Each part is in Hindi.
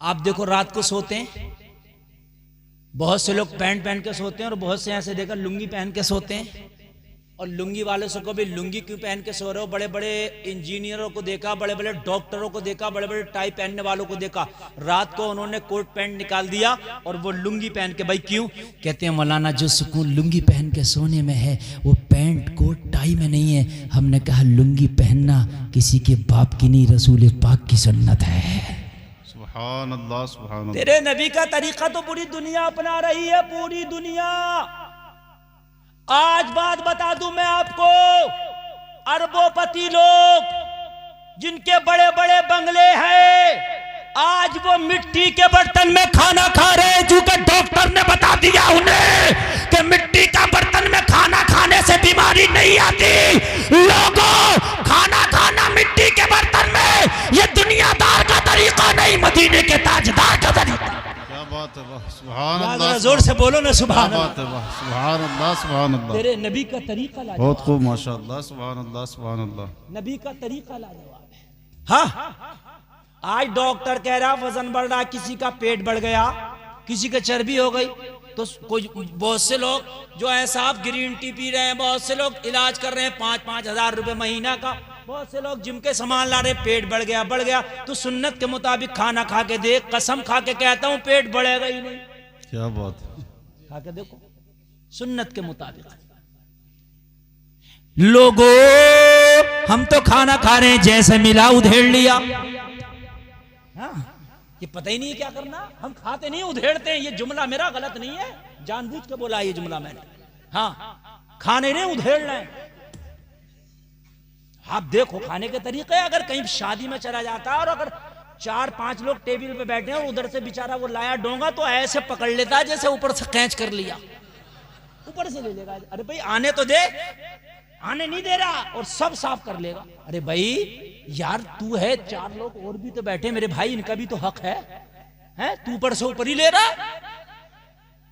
आप देखो रात को सोते हैं, बहुत से लोग पैंट पहन के सोते हैं और बहुत से ऐसे देखा लुंगी पहन के सोते हैं। और लुंगी वाले से को भी लुंगी क्यों पहन के सो रहे हो? बड़े बड़े इंजीनियरों को देखा, बड़े बड़े डॉक्टरों को देखा, बड़े बड़े टाई पहनने वालों को देखा, रात को उन्होंने कोट पैंट निकाल दिया और वो लुंगी पहन के। भाई क्यों? कहते हैं मौलाना जो सुकून लुंगी पहन के सोने में है वो पैंट कोट टाई में नहीं है। हमने कहा लुंगी पहनना किसी के बाप की नहीं, रसूल पाक की सुन्नत है। सुभान अल्लाह, सुभान अल्लाह। तेरे नबी का तरीका तो पूरी दुनिया अपना रही है, पूरी दुनिया। आज बात बता दूं मैं आपको, अरबोपति लोग जिनके बड़े बड़े बंगले हैं, आज वो मिट्टी के बर्तन में खाना खा रहे हैं, क्योंकि डॉक्टर ने बता दिया उन्हें कि मिट्टी का बर्तन में खाना खाने से बीमारी नहीं आती। लोगों, खाना खाना मिट्टी के बर्तन में ये दुनियादार का तरीका नहीं, मदीने के ताजदार का तरीका। क्या बात है, वाह, सुभान अल्लाह। जोर से बोलो ना सुभान बात है, वाह, सुभान अल्लाह, सुभान अल्लाह। तेरे नबी का तरीका लाजवाब, बहुत खूब, माशाअल्लाह, सुभान अल्लाह, सुभान अल्लाह। नबी का तरीका लाजवाब है। हाँ, आज डॉक्टर कह रहा वजन बढ़ रहा, किसी का पेट बढ़ गया, किसी का चर्बी हो गई, तो कोई बहुत से लोग जो है साहब ग्रीन टी पी रहे हैं, बहुत से लोग इलाज कर रहे हैं 5-5 हजार रुपए महीना का, बहुत से लोग जिम के सामान ला रहे, पेट बढ़ गया। तो सुन्नत के मुताबिक खाना खा के देख, कसम खा के कहता हूं पेट बढ़ेगा ही नहीं। क्या बात है, खा के देखो सुन्नत के मुताबिक। लोगों, हम तो खाना खा रहे हैं जैसे मिला उधेड़ लिया। हाँ, ये पता ही नहीं क्या करना, हम खाते नहीं उधेड़ते हैं। ये जुमला मेरा गलत नहीं है, जानबूझ के बोला ये जुमला मैंने। हाँ, खाने नहीं उधेड़ना है। आप देखो खाने के तरीके, अगर कहीं शादी में चला जाता है और अगर 4-5 लोग टेबल पे बैठे हैं और उधर से बेचारा वो लाया डोंगा तो ऐसे पकड़ लेता है जैसे ऊपर से कैच कर लिया, ऊपर से ले लेगा। अरे भाई आने तो दे, आने नहीं दे रहा और सब साफ कर लेगा। अरे भाई यार तू है, 4 लोग और भी तो बैठे मेरे भाई, इनका भी तो हक है, तू ऊपर से ऊपर ही ले रहा।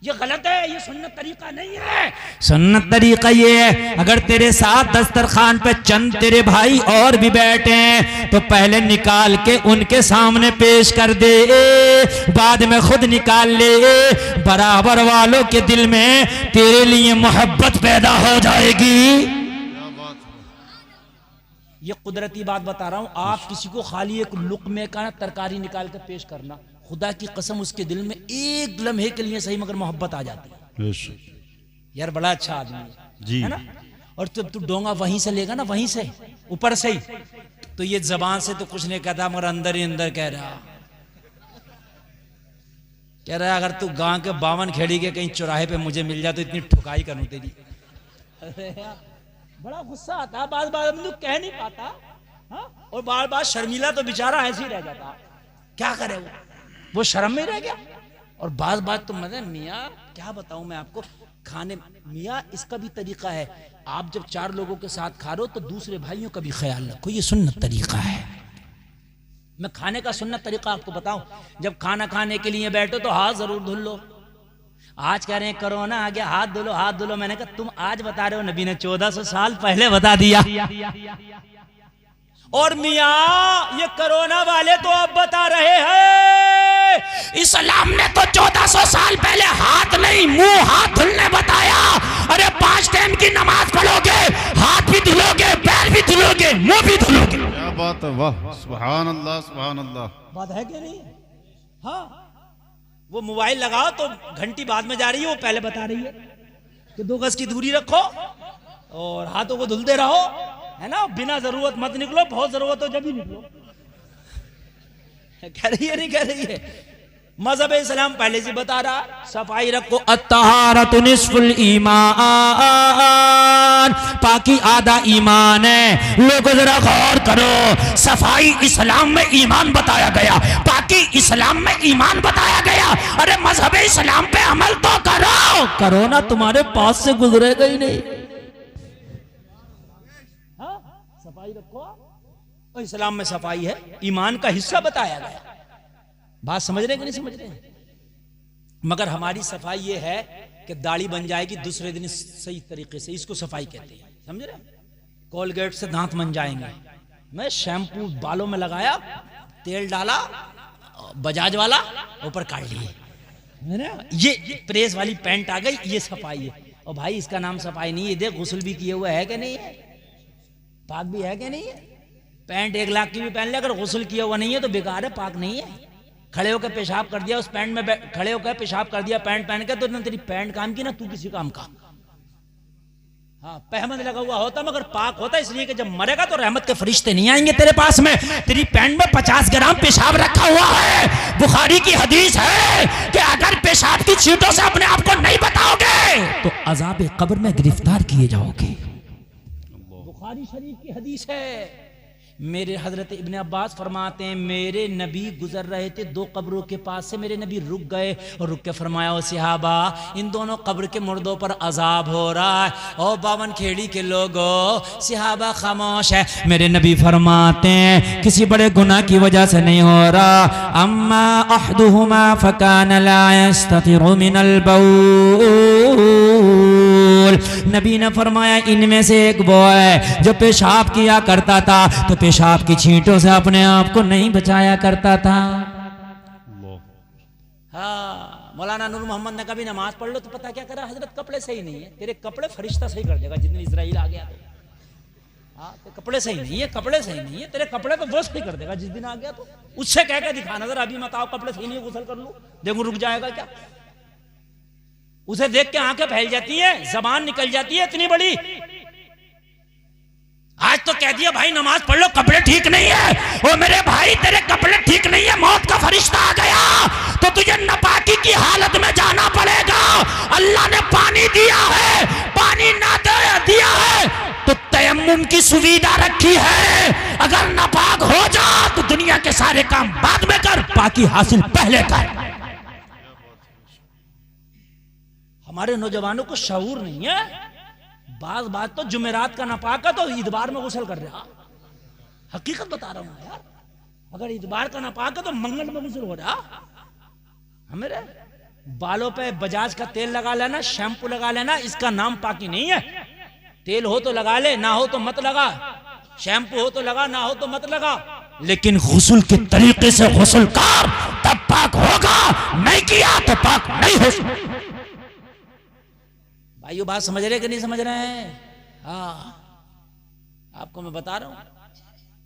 ये गलत है, ये सुन्नत तरीका नहीं है। सुन्नत तरीका ये है, अगर तेरे साथ दस्तरखान पे चंद तेरे भाई और भी बैठे हैं तो पहले निकाल के उनके सामने पेश कर दे, बाद में खुद निकाल ले। बराबर वालों के दिल में तेरे लिए मोहब्बत पैदा हो जाएगी। ये कुदरती बात बता रहा हूं। आप किसी को खाली एक लुक़मे का तरकारी निकाल कर पेश करना, खुदा की कसम उसके दिल में एक लम्हे के लिए सही मगर मोहब्बत आ जाती है। यार बड़ा अच्छा आदमी है, है ना? और जब तू डोंगा वहीं से लेगा ना, वहीं से ऊपर से ही, तो ये जबान से तो कुछ नहीं कहता मगर अंदर ही अंदर कह रहा अगर तू गांव के 52 खेड़ी के कहीं चौराहे पे मुझे मिल जाए तो इतनी ठुकाई करूं तेरी। बड़ा गुस्सा आता, बार बार कह नहीं पाता। हाँ? और बार बार शर्मीला तो बेचारा ऐसे ही रह जाता, क्या करे वो शर्म में रह गया। और बार बार तो मतलब मियाँ क्या बताऊं मैं आपको, खाने मियाँ इसका भी तरीका है। आप जब 4 लोगों के साथ खा रहे हो तो दूसरे भाइयों का भी ख्याल रखो, ये सुन्नत तरीका है। मैं खाने का सुन्नत तरीका आपको बताऊं, जब खाना खाने के लिए बैठो तो हाथ जरूर धुल लो। आज कह रहे हैं कोरोना आ गया, हाथ धुलो हाथ धुलो। मैंने कहा तुम आज बता रहे हो, नबी ने 1400 साल पहले बता दिया। और मियाँ ये कोरोना वाले तो अब बता रहे हैं, इस्लाम ने तो 1400 साल पहले हाथ नहीं मुंह हाथ धुलने बताया। अरे 5 टाइम की नमाज पढ़ोगे, हाथ भी धुलोगे, पैर भी धुलोगे, मुंह भी धुलोगे। क्या बात है, वाह, सुभान अल्लाह, सुभान अल्लाह। बात है कि नहीं? हाँ, वो मोबाइल लगाओ तो घंटी बाद में जा रही है, वो पहले बता रही है कि 2 गज की दूरी रखो और हाथों को धुलते रहो, है ना? बिना जरूरत मत निकलो, बहुत जरूरत हो जब ही निकलो। कह रही है नहीं कह रही है? मजहब इस्लाम पहले से बता रहा, सफाई रखो। अत्तहारतु निस्फुल ईमान, पाकी आधा ईमान है। लोगों जरा गौर करो, सफाई इस्लाम में ईमान बताया गया, पाकी इस्लाम में ईमान बताया गया। अरे मजहब इस्लाम पे अमल तो करो, करो ना, तुम्हारे पास से गुजरेगा ही नहीं। हाँ, सफाई रखो, और इस्लाम में सफाई है, ईमान का हिस्सा बताया गया। बात समझ रहे कि नहीं समझ रहे? मगर हमारी सफाई ये है कि दाढ़ी बन जाएगी दूसरे दिन सही तरीके से, इसको सफाई कहते हैं, समझ रहे? कोलगेट से दांत बन जाएंगे, मैं शैम्पू बालों में लगाया, तेल डाला बजाज वाला ऊपर काट लिए है ना। ये प्रेस वाली पैंट आ गई, ये सफाई है। और भाई इसका नाम सफाई नहीं है, देख गुस्ल भी किए हुआ है कि नहीं है, पाक भी है कि नहीं है। पैंट 1 लाख की भी पहन ले, अगर गुस्ल किया हुआ नहीं है तो बेकार है, पाक नहीं है। खड़े होकर पेशाब कर दिया उस पैंट में, खड़े होकर पेशाब कर दिया पैंट पहन के, तो ना तेरी पैंट काम की ना तू किसी काम का। हाँ, पहमद लगा हुआ होता मगर पाक होता, इसलिए कि जब मरेगा तो रहमत के फरिश्ते नहीं आएंगे तेरे पास में। तेरी पैंट में 50 ग्राम पेशाब रखा हुआ है। बुखारी की हदीस है कि अगर पेशाब की छींटों से अपने आप को नहीं बताओगे तो अज़ाब कब्र में गिरफ्तार किए जाओगे। बुखारी शरीफ की हदीस है। मेरे हजरत इब्ने अब्बास फरमाते हैं, मेरे नबी गुजर रहे थे 2 कब्रों के पास से, मेरे नबी रुक गए और रुक के फरमाया, ओ सिहाबा इन दोनों कब्र के मुर्दों पर अजाब हो रहा है। ओ 52 खेड़ी के लोगों, सिहाबा खामोश है। मेरे नबी फरमाते हैं, किसी बड़े गुनाह की वजह से नहीं हो रहा। अम्मा अहदुहुमा फकान ला यस्ततिरु मिनल बौल। नबी ने फरमाया, इनमें से एक वो है जो पेशाब किया करता था तो पेशाब की छींटों से अपने आप को नहीं बचाया करता था। हाँ, मौलाना नूर मोहम्मद ने कभी नमाज पढ़ लो तो पता क्या करा, हजरत कपड़े सही नहीं है, तेरे कपड़े फरिश्ता सही कर देगा जितने इजराइल आ गया तो। हाँ, तो कपड़े सही नहीं है, कपड़े सही नहीं है, तेरे कपड़े तो वो सही कर देगा जिस दिन आ गया तो। उससे कह के दिखा नजर, अभी मत आओ कपड़े सही नहीं है, गुस्ल कर लूं, देखो रुक जाएगा क्या। उसे देख के आंखें फैल जाती है, जबान निकल जाती है इतनी बड़ी। आज तो कह दिया भाई नमाज पढ़ लो, कपड़े ठीक नहीं है। ओ मेरे भाई तेरे कपड़े ठीक नहीं है, मौत का फरिश्ता आ गया तो तुझे नापाकी की हालत में जाना पड़ेगा। अल्लाह ने पानी दिया है, पानी ना दिया है तो तयम्मुम की सुविधा रखी है। अगर नापाक हो जा तो दुनिया के सारे काम बाद में कर, पाकी हासिल पहले कर। हमारे नौजवानों को शऊर नहीं है। बात तो जुमेरात का नापाक है तो इतबार में गुस्ल कर रहा, हकीकत बता रहा हूं यार। अगर इतबार का नापाक है तो मंगल में गुस्ल हो रहा। हमारे बालों पे बजाज का तेल लगा लेना, शैम्पू लगा लेना, इसका नाम पाकी नहीं है। तेल हो तो लगा ले, ना हो तो मत लगा। शैम्पू हो तो लगा, ना हो तो मत लगा। लेकिन गुस्ल के तरीके से गुस्ल कर, तब पाक होगा। नहीं किया तो पाक नहीं हो। भाइयों बात समझ रहे कि नहीं समझ रहे हैं? हाँ, आपको मैं बता रहा हूं।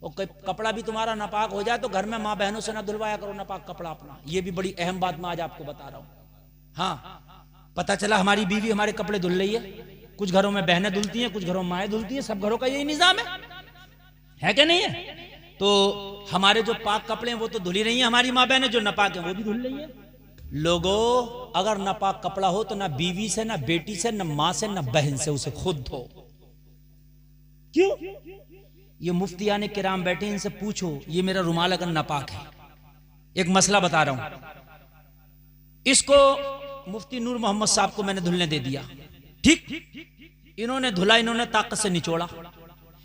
वो कपड़ा भी तुम्हारा नापाक हो जाए तो घर में माँ बहनों से ना धुलवाया करो नापाक कपड़ा अपना। ये भी बड़ी अहम बात मैं आज आपको बता रहा हूं। हाँ, पता चला हमारी बीवी हमारे कपड़े धुल रही है। कुछ घरों में बहनें धुलती हैं, कुछ घरों में माएँ धुलती हैं। सब घरों का यही निजाम है कि नहीं है? तो हमारे जो पाक कपड़े हैं वो तो धुल ही रही है, हमारी माँ बहनें जो नापाक है वो भी धुल रही है। लोगों, अगर नापाक कपड़ा हो तो ना बीवी से, ना बेटी से, ना माँ से, ना बहन से, उसे खुद धो। क्यों? ये मुफ्तियाने किराम बैठे, इनसे पूछो ये मेरा रुमाल अगर नापाक है, एक मसला बता रहा हूं, इसको मुफ्ती नूर मोहम्मद साहब को मैंने धुलने दे दिया, ठीक, इन्होंने धुला, इन्होंने ताकत से निचोड़ा,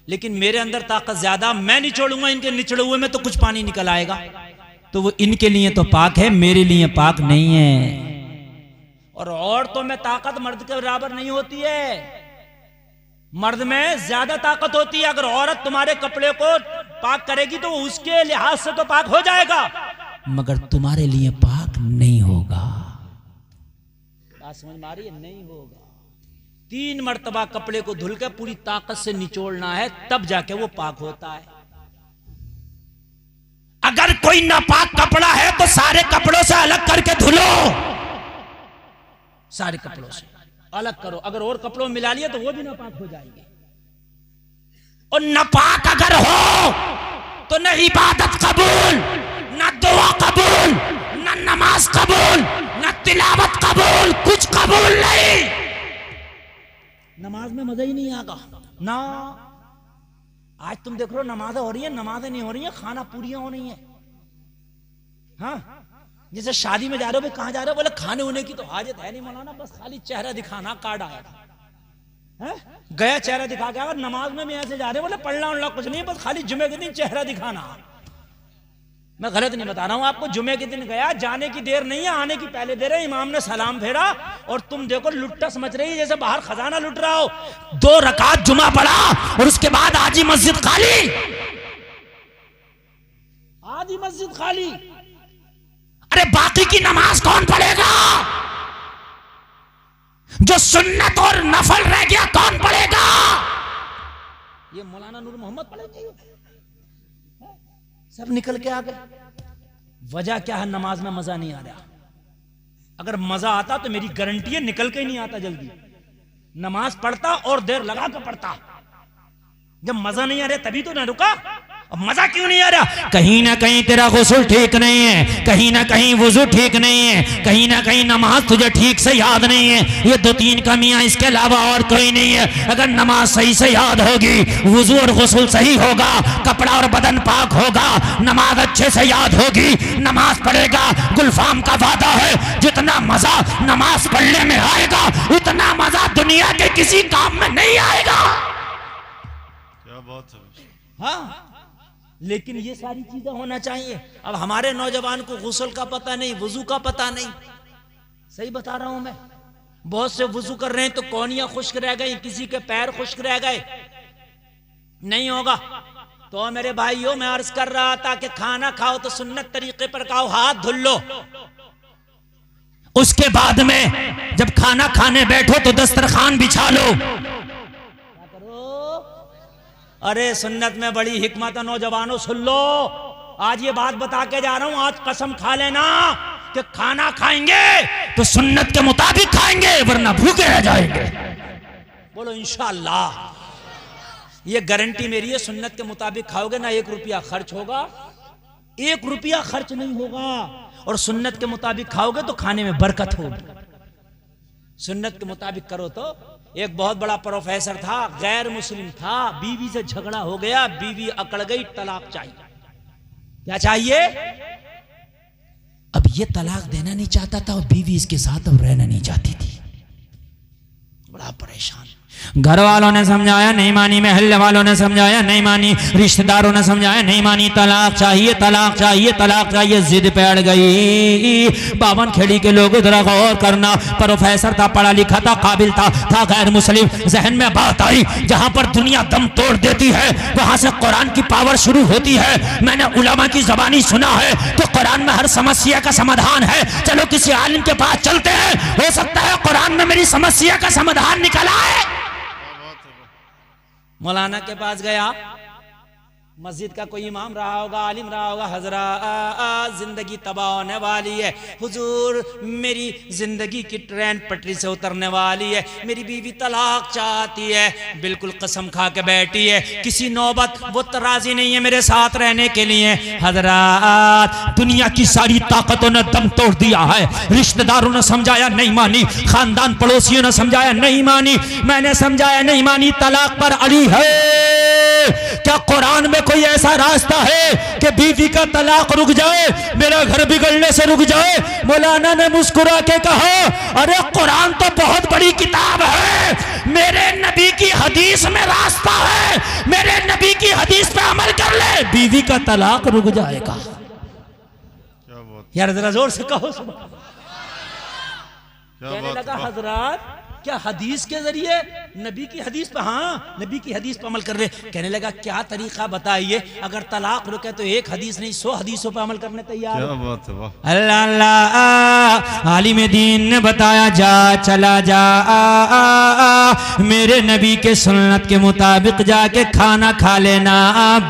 लेकिन मेरे अंदर ताकत ज्यादा, मैं निचोड़ूंगा, इनके निचड़े हुए में तो कुछ पानी निकल आएगा, तो वो इनके लिए तो पाक है, मेरे लिए पाक नहीं है। और औरतों में ताकत मर्द के बराबर नहीं होती है, मर्द में ज्यादा ताकत होती है। अगर औरत तुम्हारे कपड़े को पाक करेगी तो उसके लिहाज से तो पाक हो जाएगा, मगर तुम्हारे लिए पाक नहीं होगा। बात समझ में आ रही है? नहीं होगा। 3 मर्तबा कपड़े को धुल के पूरी ताकत से निचोड़ना है, तब जाके वो पाक होता है। अगर कोई नापाक कपड़ा है तो सारे कपड़ों से अलग करके धुलो, सारे कपड़ों से अलग करो। अगर और कपड़ों में मिला लिया तो वो भी नापाक हो जाएंगे। और नापाक अगर हो तो न इबादत कबूल, न दुआ कबूल, न नमाज कबूल, न तिलावत कबूल, कुछ कबूल नहीं। नमाज में मजा ही नहीं आएगा ना। आज तुम देख रहे हो नमाजें हो रही है, नमाजें नहीं हो रही है, खाना पूरियां हो रही है। हाँ, जैसे शादी में जा रहे हो, कहां जा रहे हो? बोले खाने होने की तो हाजत है नहीं मौलाना, बस खाली चेहरा दिखाना, कार्ड आया है, गया चेहरा दिखा के। अगर नमाज में भी ऐसे जा रहे हो, बोले पढ़ना उड़ना कुछ नहीं, बस खाली जुमे के दिन चेहरा दिखाना। मैं गलत नहीं बता रहा हूं आपको, जुमे के दिन गया, जाने की देर नहीं है, आने की पहले देर है। इमाम ने सलाम फेरा और तुम देखो लुट्टा समझ रही है जैसे बाहर खजाना लुट रहा हो। 2 रकात जुमा पढ़ा और उसके बाद आधी मस्जिद खाली, आधी मस्जिद खाली। अरे बाकी की नमाज कौन पढ़ेगा? जो सुन्नत और नफल रह गया कौन पढ़ेगा? ये मौलाना नूर मोहम्मद पढ़ेंगे? सब निकल के आ गए। वजह क्या है? नमाज में मजा नहीं आ रहा। अगर मजा आता तो मेरी गारंटी है निकल के ही नहीं आता जल्दी। नमाज पढ़ता और देर लगा के पढ़ता। जब मजा नहीं आ रहा तभी तो ना रुका। अब मजा क्यों नहीं आ रहा? कहीं ना कहीं तेरा गुस्ल ठीक नहीं है, कहीं ना कहीं वुजू ठीक नहीं है, कहीं ना कहीं नमाज तुझे ठीक से याद नहीं है। ये 2-3 कमियां, इसके अलावा और कोई नहीं है। अगर नमाज सही से याद होगी, वुजू और गुस्ल सही होगा, कपड़ा और बदन पाक होगा, नमाज अच्छे से याद होगी, नमाज पढ़ेगा। गुलफाम का वादा है जितना मजा नमाज पढ़ने में आएगा उतना मजा दुनिया के किसी काम में नहीं आएगा। क्या बात है। हाँ, लेकिन ये सारी चीजें होना चाहिए। अब हमारे नौजवान को गुस्ल का पता नहीं, वुजू का पता नहीं। सही बता रहा हूं मैं। बहुत से वुजू कर रहे हैं तो कौनियां खुश्क रह गई, किसी के पैर खुश्क रह गए। नहीं होगा। तो मेरे भाइयों, मैं अर्ज कर रहा था कि खाना खाओ तो सुन्नत तरीके पर खाओ, हाथ धुल लो। उसके बाद में जब खाना खाने बैठो तो दस्तरखान बिछा लो। अरे सुन्नत में बड़ी हिकमत है नौजवानों, सुन लो। आज ये बात बता के जा रहा हूं, आज कसम खा लेना कि खाना खाएंगे तो सुन्नत के मुताबिक खाएंगे, वरना भूखे रह जाएंगे। बोलो इंशाअल्लाह। ये गारंटी मेरी है। सुन्नत के मुताबिक खाओगे ना 1 रुपया खर्च होगा, 1 रुपया खर्च नहीं होगा। और सुन्नत के मुताबिक खाओगे तो खाने में बरकत होगी। सुन्नत के मुताबिक करो तो। एक बहुत बड़ा प्रोफेसर था, गैर मुस्लिम था, बीवी से झगड़ा हो गया, बीवी अकड़ गई, तलाक चाहिए। क्या चाहिए? अब ये तलाक देना नहीं चाहता था और बीवी इसके साथ अब रहना नहीं चाहती थी। बड़ा परेशान। घर वालों ने समझाया नहीं मानी, महल्ले वालों ने समझाया नहीं मानी, रिश्तेदारों ने समझाया नहीं मानी। तलाक चाहिए, तलाक चाहिए, तलाक चाहिए। जिद पे अड़ गई। बावन खेड़ी के लोग जरा गौर करना। प्रोफेसर था, पढ़ा लिखा था, काबिल था गैर मुस्लिम। जहन में बात आई, जहां पर दुनिया दम तोड़ देती है वहां से कुरान की पावर शुरू होती है। मैंने उलमा की जबानी सुना है तो कुरान में हर समस्या का समाधान है। चलो किसी आलिम के पास चलते हैं, हो सकता है कुरान में मेरी समस्या का समाधान निकला है। मौलाना के पास गया, मस्जिद का कोई इमाम रहा होगा, आलिम रहा होगा। हजरत, जिंदगी तबाह होने वाली है हुजूर, मेरी जिंदगी की ट्रेन पटरी से उतरने वाली है, मेरी बीवी तलाक चाहती है। बिल्कुल कसम खा के बैठी है, किसी नौबत वो राजी नहीं है मेरे साथ रहने के लिए। हजरत, दुनिया की सारी ताकतों ने दम तोड़ दिया है। रिश्तेदारों ने समझाया नहीं मानी, खानदान पड़ोसियों ने समझाया नहीं मानी, मैंने समझाया नहीं मानी, तलाक पर अड़ी है। क्या कुरान में कोई ऐसा रास्ता है कि बीवी का तलाक रुक जाए, मेरा घर बिगड़ने से रुक जाए? मौलाना ने मुस्कुरा के कहा, अरे कुरान तो बहुत बड़ी किताब है, मेरे नबी की हदीस में रास्ता है, मेरे नबी की हदीस पे अमल कर ले, बीवी का तलाक रुक जाएगा। क्या बात, यार जरा जोर से कहो। क्या कहने बात लगा, है। हजरत क्या हदीस के जरिए नबी की हदीस पे? हाँ, नबी की हदीस पे अमल कर रहे। कहने लगा क्या तरीका बताइए, अगर तलाक रुके तो 1 हदीस नहीं 100 हदीसों पे अमल करने तैयार। क्या बात है, वाह। अल्लाह अल्लाह। आलिम दीन ने बताया, जा चला जा, मेरे नबी के सुन्नत के मुताबिक जाके खाना खा लेना,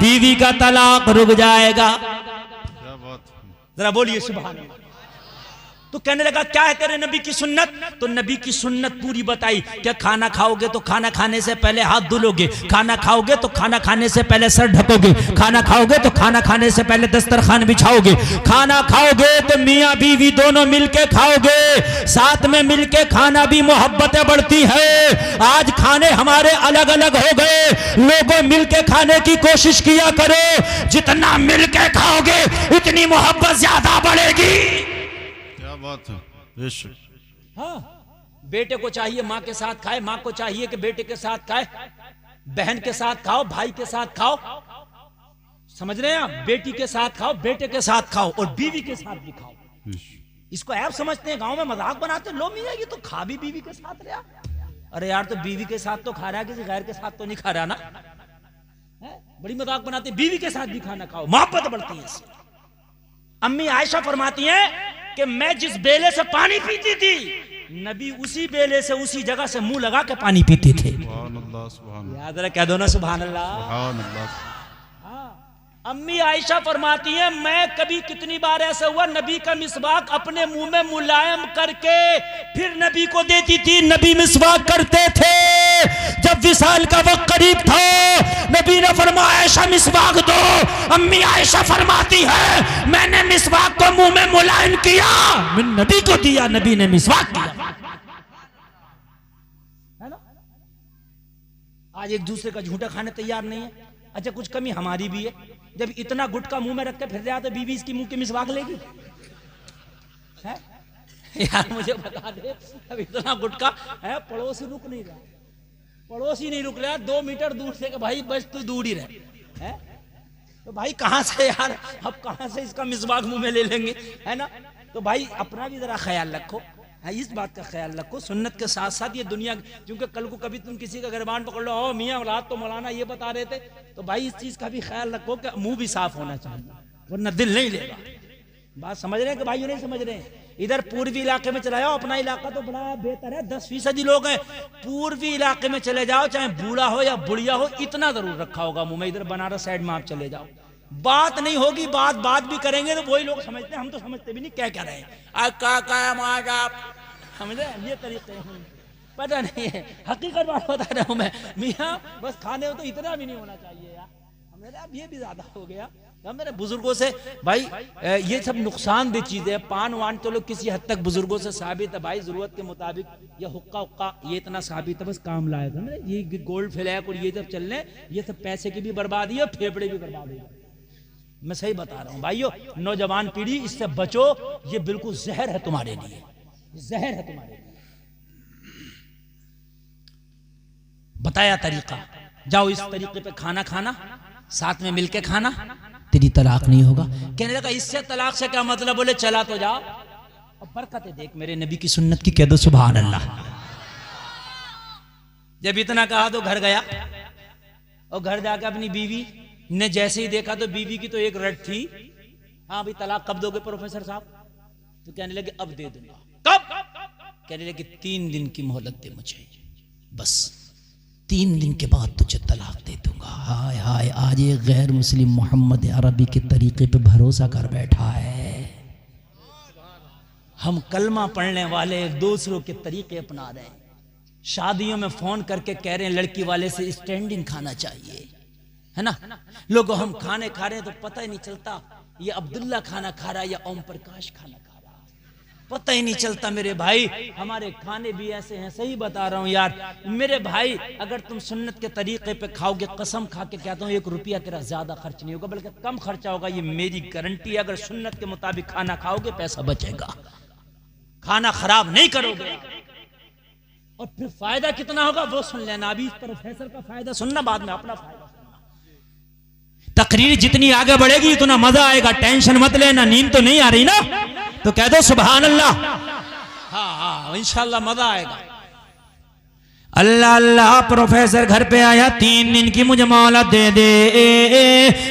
बीवी का तलाक रुक जाएगा। क्या बात है। जरा बोलिए सुभान अल्लाह। तो कहने लगा क्या है तेरे नबी की सुन्नत? तो नबी की सुन्नत पूरी बताई। क्या खाना खाओगे तो खाना खाने से पहले हाथ धुलोगे, खाना खाओगे तो खाना खाने से पहले सर ढकोगे, खाना खाओगे तो खाना खाने से पहले दस्तरखान बिछाओगे, खाना खाओगे तो मियाँ बीवी दोनों मिलके खाओगे, साथ में मिलके खाना भी मोहब्बतें बढ़ती है। आज खाने हमारे अलग अलग हो गए, लोगों मिलके खाने की कोशिश किया करो, जितना मिलके खाओगे उतनी मोहब्बत ज्यादा बढ़ेगी। बात है। इश्क। हाँ, बेटे को चाहिए माँ के साथ खाए, माँ को चाहिए कि बेटे के साथ खाए, बहन के साथ खाओ, भाई के साथ खाओ, समझ रहे हैं आप? बेटी के साथ खाओ, बेटे के साथ खाओ और बीवी के साथ भी खाओ। इसको ऐप समझते हैं, गांव में मजाक बनाते हैं, लो मियां ये तो खा भी बीवी के साथ रहा। अरे यार, तो बीवी के साथ तो खा रहा है, किसी गैर के साथ तो नहीं खा रहा ना। बड़ी मजाक बनाते हैं, बीवी के साथ भी खाना खाओ, मोहब्बत बढ़ती है। अम्मी आयशा फरमाती हैं कि मैं जिस बेले से पानी पीती थी, नबी उसी बेले से उसी जगह से मुंह लगा के पानी पीते थे। सुभान अल्लाह, सुभान अल्लाह, याद रहा, कह दो ना सुभान अल्लाह। सुभान अल्लाह। अम्मी आयशा फरमाती हैं, मैं कभी कितनी बार ऐसा हुआ नबी का मिसवाक अपने मुंह में मुलायम करके फिर नबी को देती थी, नबी मिसवाक करते थे। जब विसाल का वक्त करीब था, नबी ने फरमाया आयशा मिसवाक दो। अम्मी आयशा फरमाती है, मैंने मिसवाक को मुंह में मुलायम किया, मैंने नबी को दिया, नबी ने मिसवाक किया। है ना? आज एक दूसरे का झूठा खाने तैयार नहीं है। अच्छा, कुछ कमी हमारी भी है। जब इतना गुटका मुंह में रख के फिर जाए तो बीवी इसकी मुंह की मिसवाक लेगी? है यार, मुझे बता दे, अब इतना गुटका है, पड़ोसी रुक नहीं रहा, पड़ोसी नहीं रुक रहा 2 मीटर दूर से कि भाई बस तू दूर ही रहे। है तो भाई कहां से यार, अब कहां से इसका मिसवाक मुंह में ले लेंगे? है ना? तो भाई अपना भी जरा ख्याल रखो, इस बात का ख्याल रखो। सुन्नत के साथ साथ ये दुनिया, क्योंकि कल को कभी तुम किसी का गिरबान पकड़ लो, ओ मियां रात तो मौलाना ये बता रहे थे, तो भाई इस चीज का भी ख्याल रखो कि मुंह भी साफ होना चाहिए, वरना दिल नहीं लेगा। बात समझ रहे हैं कि भाइयों नहीं समझ रहे हैं? इधर पूर्वी इलाके में चला जाओ, अपना इलाका तो बड़ा बेहतर है, 10% लोग हैं। पूर्वी इलाके में चले जाओ, चाहे बूढ़ा हो या बुढ़िया हो, इतना जरूर रखा होगा मुंह में। इधर बनारस साइड में आप चले जाओ, बात नहीं होगी, बात भी करेंगे तो वही लोग समझते हैं, हम तो समझते भी नहीं क्या कह रहे हैं। क्या समझे? ये तरीके हैं, पता नहीं है, हकीकत बात बता रहा हूं मैं। मियाँ बस खाने हो तो इतना भी नहीं होना चाहिए यार, हमें अब ये भी ज्यादा हो गया। मेरे बुजुर्गों से भाई ये सब नुकसानदेह चीजें हैं। पान वान तो लोग किसी हद तक बुजुर्गों से साबित है भाई, जरूरत के मुताबिक, या हुक्का उक्का ये इतना साबित है, बस काम लायक है। ये गोल्ड फ्लैग और ये जब चलने, ये सब पैसे की भी बर्बादी है, फेफड़े भी बर्बाद है। मैं सही बता रहा हूँ भाइयों, नौजवान पीढ़ी इससे बचो, ये बिल्कुल जहर है तुम्हारे लिए, जहर है तुम्हारे लिए। बताया तरीका, जाओ इस तरीके पे खाना खाना, साथ में मिलके खाना, तेरी तलाक नहीं होगा। कहने लगा इससे तलाक से क्या मतलब? बोले चला तो जाओ, और बरकतें देख मेरे नबी की सुन्नत की, कह दो सुभान अल्लाह। जब इतना कहा तो घर गया, और घर जाकर अपनी बीवी ने जैसे ही देखा तो बीवी की तो एक रट थी, हाँ भाई तलाक कब दोगे प्रोफेसर साहब? तो कहने लगे अब दे दूंगा। कब? कहने लगे 3 दिन की मोहलत दे मुझे, बस 3 दिन के बाद तुझे तलाक दे दूंगा। हाय हाय, आज ये गैर मुस्लिम मोहम्मद अरबी के तरीके पे भरोसा कर बैठा है। हम कलमा पढ़ने वाले दूसरों के तरीके अपना रहे हैं। शादियों में फोन करके कह रहे हैं लड़की वाले से स्टैंडिंग खाना चाहिए, है ना? लोगों हम खाने खा रहे हैं तो पता ही नहीं चलता ये अब्दुल्ला खाना खा रहा है या ओम प्रकाश खाना खा रहा है, पता ही नहीं चलता मेरे भाई। हमारे खाने भी ऐसे हैं, सही बता रहा हूँ यार मेरे भाई। अगर तुम सुन्नत के तरीके पे खाओगे, कसम खा के कहता हूँ 1 रुपया तेरा ज्यादा खर्च नहीं होगा, बल्कि कम खर्चा होगा, ये मेरी गारंटी है। अगर सुन्नत के मुताबिक खाना खाओगे पैसा बचेगा, खाना खराब नहीं करोगे। और फिर फायदा कितना होगा वो सुन लेना। अभी इस प्रोफेसर का फायदा सुनना, बाद में अपना फायदा सुनना। तकरीर जितनी आगे बढ़ेगी उतना मजा आएगा, टेंशन मत लेना। नींद तो नहीं आ रही ना, तो कह दो सुभान अल्लाह। हाँ हाँ इंशाल्लाह मजा आएगा। अल्लाह अल्लाह, प्रोफेसर घर पे आया, 3 दिन की मुझे मोहलत दे दे।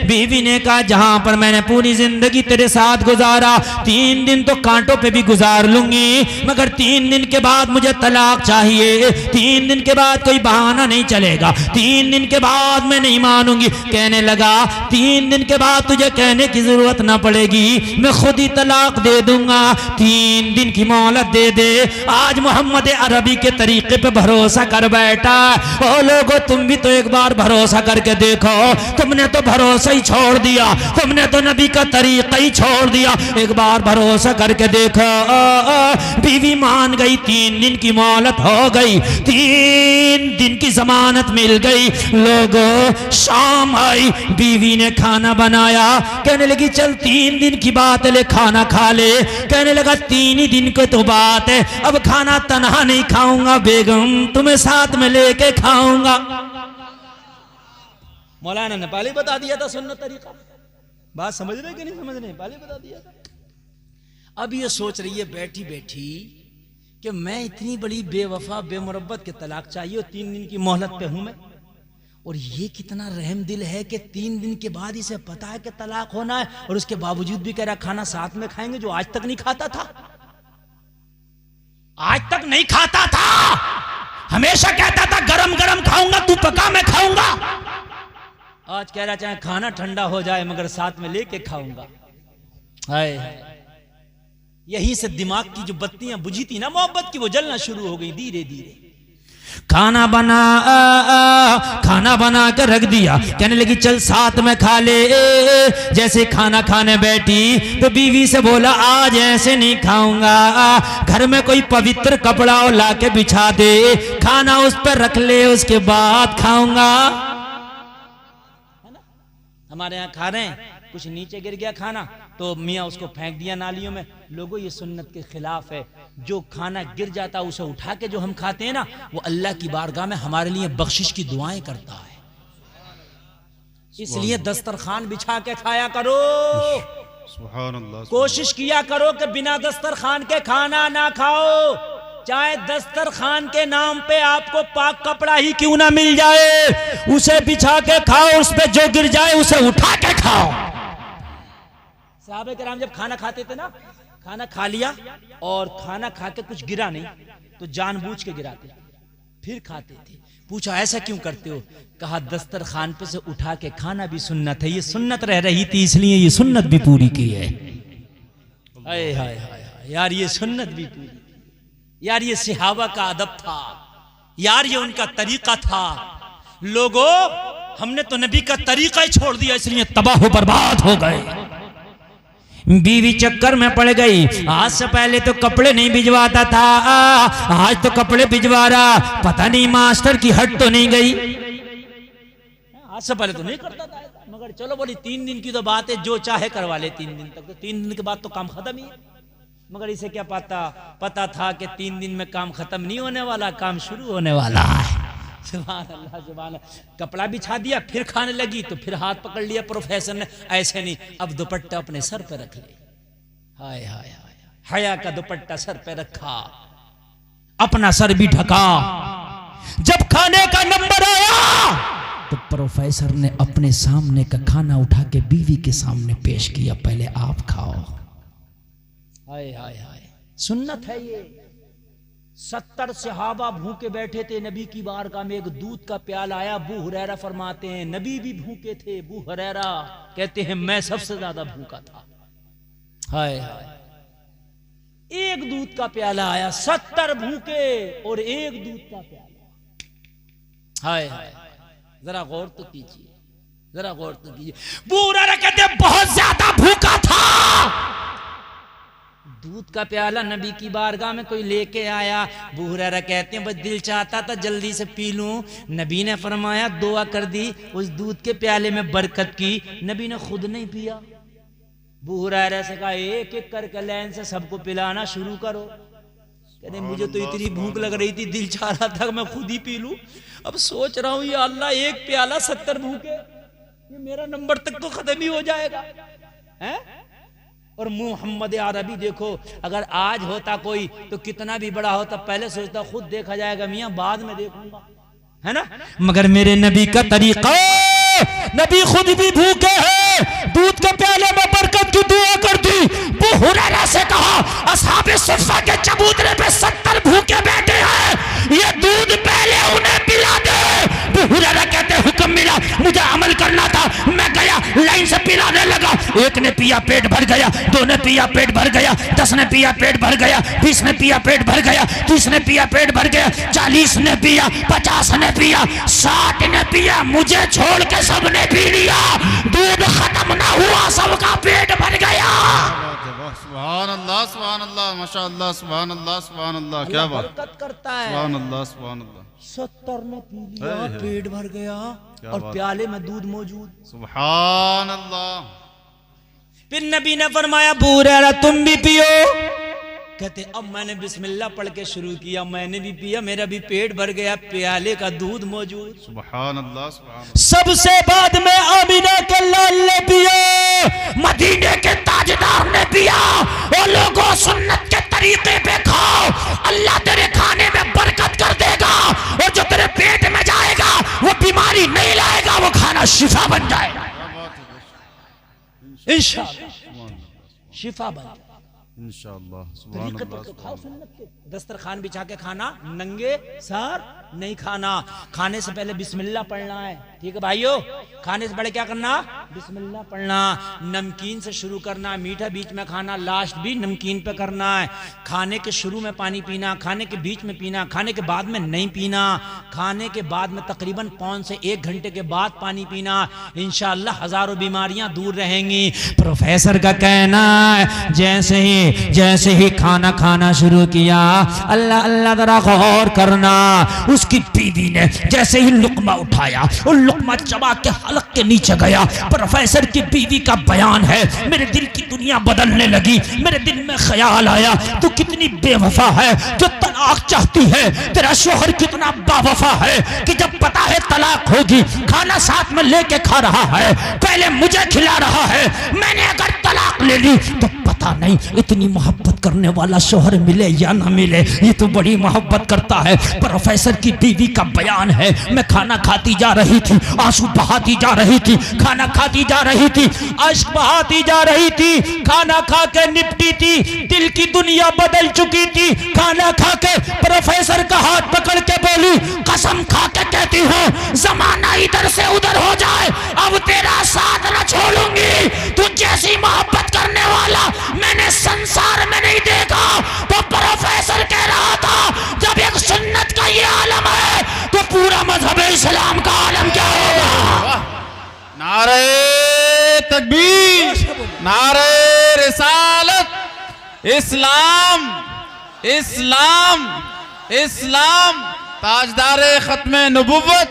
बीवी ने कहा जहां पर मैंने पूरी जिंदगी तेरे साथ गुजारा, 3 दिन तो कांटों पे भी गुजार लूंगी, मगर 3 दिन के बाद मुझे तलाक चाहिए। 3 दिन के बाद कोई बहाना नहीं चलेगा, 3 दिन के बाद मैं नहीं मानूंगी। कहने लगा 3 दिन के बाद तुझे कहने की जरूरत ना पड़ेगी, मैं खुद ही तलाक दे दूंगा। 3 दिन की मोहलत दे दे। आज मोहम्मद अरबी के तरीके पे भरोसा कर बैठा। ओ लोगो तुम भी तो एक बार भरोसा करके देखो। तुमने तो भरोसा ही छोड़ दिया, तुमने तो नबी का तरीका ही छोड़ दिया। एक बार भरोसा करके देखो। बीवी मान गई, 3 दिन की मोहलत हो गई, 3 दिन की जमानत मिल गई। लोगो शाम आई, बीवी ने खाना बनाया, कहने लगी चल 3 दिन की बात है, ले खाना खा ले। कहने लगा 3 ही दिन की तो बात है, अब खाना तन्हा नहीं खाऊंगा बेगम, तुम्हें साथ में लेके खाऊंगा। मौलाना ने पहले बता दिया था सुन्नत तरीका। बात समझ रहे कि नहीं समझ रहे? पहले बता दिया था। अब ये सोच रही है बैठी बैठी कि मैं इतनी बड़ी बेवफा बेमुरब्बत के तलाक चाहिए और 3 दिन की मोहलत पे हूं मैं। और ये कितना रहम दिल है कि 3 दिन के बाद इसे पता है कि तलाक होना है और उसके बावजूद भी कह रहा खाना साथ में खाएंगे, जो आज तक नहीं खाता था। आज तक नहीं खाता था, हमेशा कहता था गरम गरम खाऊंगा, तू पका मैं खाऊंगा। आज कह रहा चाहे खाना ठंडा हो जाए मगर साथ में लेके खाऊंगा। हाय, यहीं से दिमाग की जो बत्तियां बुझी थी ना मोहब्बत की, वो जलना शुरू हो गई धीरे धीरे। खाना बना कर रख दिया, कहने लगी चल साथ में खा ले। जैसे खाना खाने बैठी तो बीवी से बोला आज ऐसे नहीं खाऊंगा, घर में कोई पवित्र कपड़ा और ला के बिछा दे, खाना उस पर रख ले, उसके बाद खाऊंगा। हमारे यहाँ खा रहे हैं, कुछ नीचे गिर गया खाना तो मियाँ उसको फेंक दिया नालियों में। लोगों ये सुन्नत के खिलाफ है। जो खाना गिर जाता उसे उठा के जो हम खाते हैं ना, वो अल्लाह की बारगाह में हमारे लिए बख्शिश की दुआएं करता है। इसलिए दस्तरखान बिछा के खाया करो। सुभान अल्लाह। कोशिश किया करो कि बिना दस्तरखान के खाना ना खाओ, चाहे दस्तरखान के नाम पे आपको पाक कपड़ा ही क्यों ना मिल जाए, उसे बिछा के खाओ, उस पे जो गिर जाए उसे उठा के खाओ। साहबे कराम जब खाना खाते थे ना, खाना खा लिया और खाना खा के कुछ गिरा नहीं तो जानबूझ के गिराते, फिर खाते थे। पूछा ऐसा क्यों करते हो? कहा दस्तरखान पे से उठा के खाना भी सुन्नत है, ये सुन्नत रह रही थी इसलिए ये सुन्नत भी पूरी की है। हाय हाय हाय यार, ये सुन्नत भी पूरी, यार ये सहाबा का अदब था, यार ये उनका तरीका था। लोगों, हमने तो नबी का तरीका ही छोड़ दिया, इसलिए तबाह हो बर्बाद हो गए। बीवी चक्कर में पड़ गई। आज से पहले तो कपड़े नहीं भिजवाता था, आज तो कपड़े भिजवा रहा, पता नहीं मास्टर की हट तो नहीं गई। आज से पहले तो नहीं करता था, मगर चलो बोली 3 दिन की तो बात है, जो चाहे करवा ले 3 दिन तक, तो 3 दिन के बाद तो काम खत्म ही है। मगर इसे क्या पता था कि 3 दिन में काम खत्म नहीं होने वाला, काम शुरू होने वाला है। सुभान अल्लाह सुभान अल्लाह। कपड़ा बिछा दिया, फिर खाने लगी तो फिर हाथ पकड़ लिया प्रोफेसर ने, ऐसे नहीं, अब दुपट्टा अपने सर पे रख ले। हाय हाय हाय, हया का दुपट्टा सर पे रखा, अपना सर भी ढका। जब खाने का नंबर आया तो प्रोफेसर ने अपने सामने का खाना उठा के बीवी के सामने पेश किया, पहले आप खाओ। हाय हाय हाय, सुन्नत है ये। 70 सहाबा भूखे बैठे थे नबी की बारगाह में, एक दूध का प्याला आया। अबू हुरैरा फरमाते हैं नबी भी भूखे थे। अबू हुरैरा कहते हैं मैं सबसे ज्यादा भूखा था। हाय हाय, एक दूध का प्याला आया, 70 भूखे और एक दूध का प्याला। हाय हाय, जरा गौर तो कीजिए, जरा गौर तो कीजिए। अबू हुरैरा कहते हैं बहुत ज्यादा भूखा था। दूध का प्याला नबी की बारगाह में कोई लेके आया। अबू हुरैरा कहते हैं बस दिल चाहता था जल्दी से पी लूं। नबी ने फरमाया दुआ कर दी, उस दूध के प्याले में बरकत की। नबी ने खुद नहीं पिया। अबू हुरैरा से कहा एक एक करके लाइन से सबको पिलाना शुरू करो। कहते मुझे तो इतनी भूख लग रही थी, दिल चाह रहा था मैं खुद ही पी लूं। अब सोच रहा हूं या अल्लाह, एक प्याला 70 भूखे, ये मेरा नंबर तक तो खत्म ही हो जाएगा है? और मोहम्मद अरबी देखो, अगर आज होता कोई तो कितना भी बड़ा होता, पहले सोचता खुद देखा जाएगा मियां, बाद में देखूंगा, है ना। मगर मेरे नबी का तरीका, नबी खुद भी भूखे हैं, दूध के प्याले में बरकत की दुआ कर दी। अबू हुरैरा से कहा असहाबे सुफ़ा के चबूतरे पे 70 भूखे बैठे हैं, ये दूध पहले उन्हें पिला दे। अबू हुरैरा कहते हुक्म मिला, मुझे अमल करना था, मैं गया लाइन से पिलाने लगा। एक ने पिया पेट भर गया, 2 ने पिया पेट भर गया, 10 ने पिया पेट भर गया, 20 ने पिया पेट भर गया, 30 ने पिया पेट भर गया, 40 ने पिया, 50 ने पिया, 60 ने पिया, मुझे छोड़ के सबने पी लिया। दूध खत्म ना हुआ, सबका पेट भर गया। सुभान अल्लाह सुभान अल्लाह, माशाअल्लाह, सुभान अल्लाह सुभान अल्लाह, क्या बात बरकत करता है। सुभान अल्लाह सुभान अल्लाह। 70 ने पी लिया, पेट भर गया और प्याले में दूध मौजूद। सुभान अल्लाह। फिर नबी ने फरमाया अबू हुरैरा तुम भी पियो। कहते अब मैंने बिस्मिल्लाह पढ़ के शुरू किया, मैंने भी पिया, मेरा भी पेट भर गया, प्याले का दूध मौजूद। सुभान अल्लाह सुभान अल्लाह। सबसे बाद में आमिना के लाल ने पिया, मदीने के ताजदार ने पिया। और लोगों सुन्नत के तरीके पे खाओ, अल्लाह तेरे खाने में बरकत कर देगा, और जो तेरे पेट में जाएगा वो बीमारी नहीं शिफा बन जाए, क्या बात है, इंशाअल्लाह शिफा बन जाए। इंशाअल्लाह। सुभान तरीके अल्लाह, तो खाओ सुन्नत के। दस्तरखान बिछा के खाना, नंगे सर नहीं खाना। खाने से पहले बिस्मिल्लाह पढ़ना है, ठीक है भाइयों। खाने से पहले क्या करना? बिस्मिल्लाह पढ़ना। नमकीन से शुरू करना, मीठा बीच में खाना, लास्ट भी नमकीन पे करना है। खाने के शुरू में पानी पीना, खाने के बीच में पीना, खाने के बाद में नहीं पीना। खाने के बाद में तकरीबन 5 से 1 घंटे के बाद पानी पीना। इंशाअल्लाह हजारों बीमारियां दूर रहेंगी। प्रोफेसर का कहना है जैसे ही खाना खाना शुरू किया, अल्लाह अल्लाह जरा गौर करना, उसकी बीवी ने जैसे ही लुकमा उठाया, वो लुकमा चबा के हलक के नीचे गया। प्रोफेसर की बीवी का बयान है, मेरे दिल की दुनिया बदलने लगी। मेरे दिल में ख्याल आया, तू कितनी बेवफा है जो तलाक चाहती है। तेरा शोहर कितना बावफा है कि जब पता है तलाक होगी, खाना साथ में लेके खा रहा है, पहले मुझे खिला रहा है। मैंने अगर तलाक ले ली तो पता नहीं इतनी मोहब्बत करने वाला शोहर मिले या ना मिले। ये तो बड़ी मोहब्बत करता है। प्रोफेसर की बीवी का बयान है, मैं खाना खाती जा रही थी, आंसू बहाती जा रही थी, खाना खाती जा रही थी, अश्क बहाती जा रही थी, खाना खा के निपटी थी, दिल की दुनिया बदल चुकी थी। खाना खा के प्रोफेसर का हाथ पकड़ के बोली, कसम खा के कहती हूँ जमाना इधर से उधर हो जाए, अब तेरा साथ न छोड़ूंगी। तू जैसी मोहब्बत करने वाला मैंने संसार में नहीं देखा। तो प्रोफेसर कह रहा था, जब एक सुन्नत का ये आलम है तो पूरा मजहब इस्लाम का आलम क्या होगा? नारे तकबीर, नारे रिसालत, इस्लाम इस्लाम इस्लाम, ताजदारे खत्मे नबुव्वत,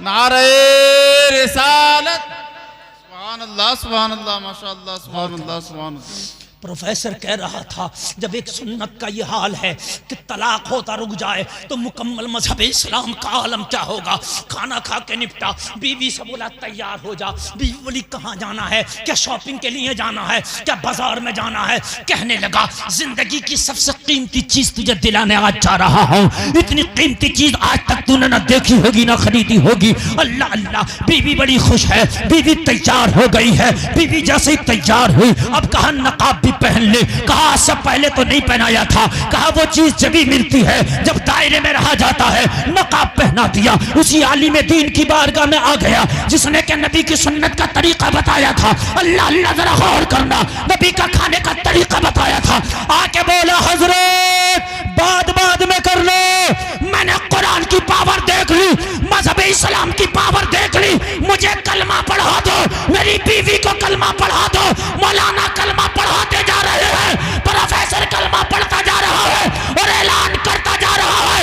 नारे रिसालत। सुभान अल्लाह, सुभान अल्लाह, माशाअल्लाह, सुभान अल्लाह, सुभान अल्लाह। प्रोफेसर कह रहा था, जब एक सुन्नत का ये हाल है कि तलाक होता रुक जाए तो मुकम्मल मजहब इस्लाम का आलम क्या होगा? खाना खा के निपटा, बीवी से बोला तैयार हो जा। बीवी बोली कहाँ जाना है? क्या शॉपिंग के लिए जाना है? क्या बाजार में जाना है? कहने लगा जिंदगी की सबसे कीमती चीज तुझे दिलाने आज जा रहा हूँ। इतनी कीमती चीज आज तक तूने ना देखी होगी ना खरीदी होगी। अल्लाह अल्लाह, बीवी बड़ी खुश है, बीवी तैयार हो गई है। बीवी जैसे ही तैयार हुई, अब कहा नकाब पहन ले। कहा आज से पहले तो नहीं पहनाया था। कहा वो चीज जब भी मिलती है जब दायरे में रहा जाता है। नकाब पहना दिया। उसी आलिम दीन की बारगाह में आ गया जिसने के नबी की सुन्नत का तरीका बताया था। अल्लाह अल्लाह जरा गौर करना, नबी का खाने का तरीका बताया था। आके बोला हजरत बाद में कर लो, मैंने कुरान की पावर देख ली, मजहब इस्लाम की पावर देख ली। मुझे कलमा पढ़ा दो, मेरी बीवी को कलमा पढ़ा दो। मौलाना कलमा पढ़ाते जा रहे हैं, प्रोफेसर कलमा पढ़ता जा रहा है और ऐलान करता जा रहा है,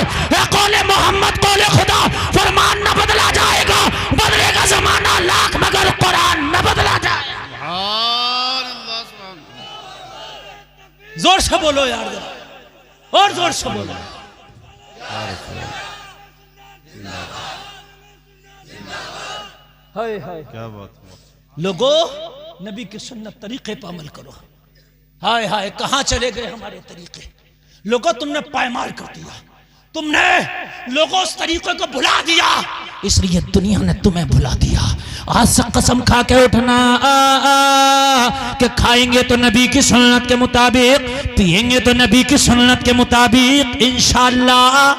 कौले मोहम्मद कौले खुदा, फरमान न बदला जाएगा, बदलेगा जमाना लाख मगर कुरान न बदला जाएगा। सुभान अल्लाह, सुभान अल्लाह। जोर से बोलो यार, और जोर से बोलो। हाय हाय, क्या बात है। लोगों नबी की सुन्नत तरीके पर अमल करो। हाय हाय, कहां चले गए हमारे तरीके? लोगों तुमने पायमाल कर दिया, तुमने लोगों उस तरीके को भुला दिया, इसलिए दुनिया ने तुम्हें भुला दिया। आज से कसम खा के उठना कि खाएंगे तो नबी की सुन्नत के मुताबिक, पिएंगे तो नबी की सुन्नत के मुताबिक, इंशाअल्लाह।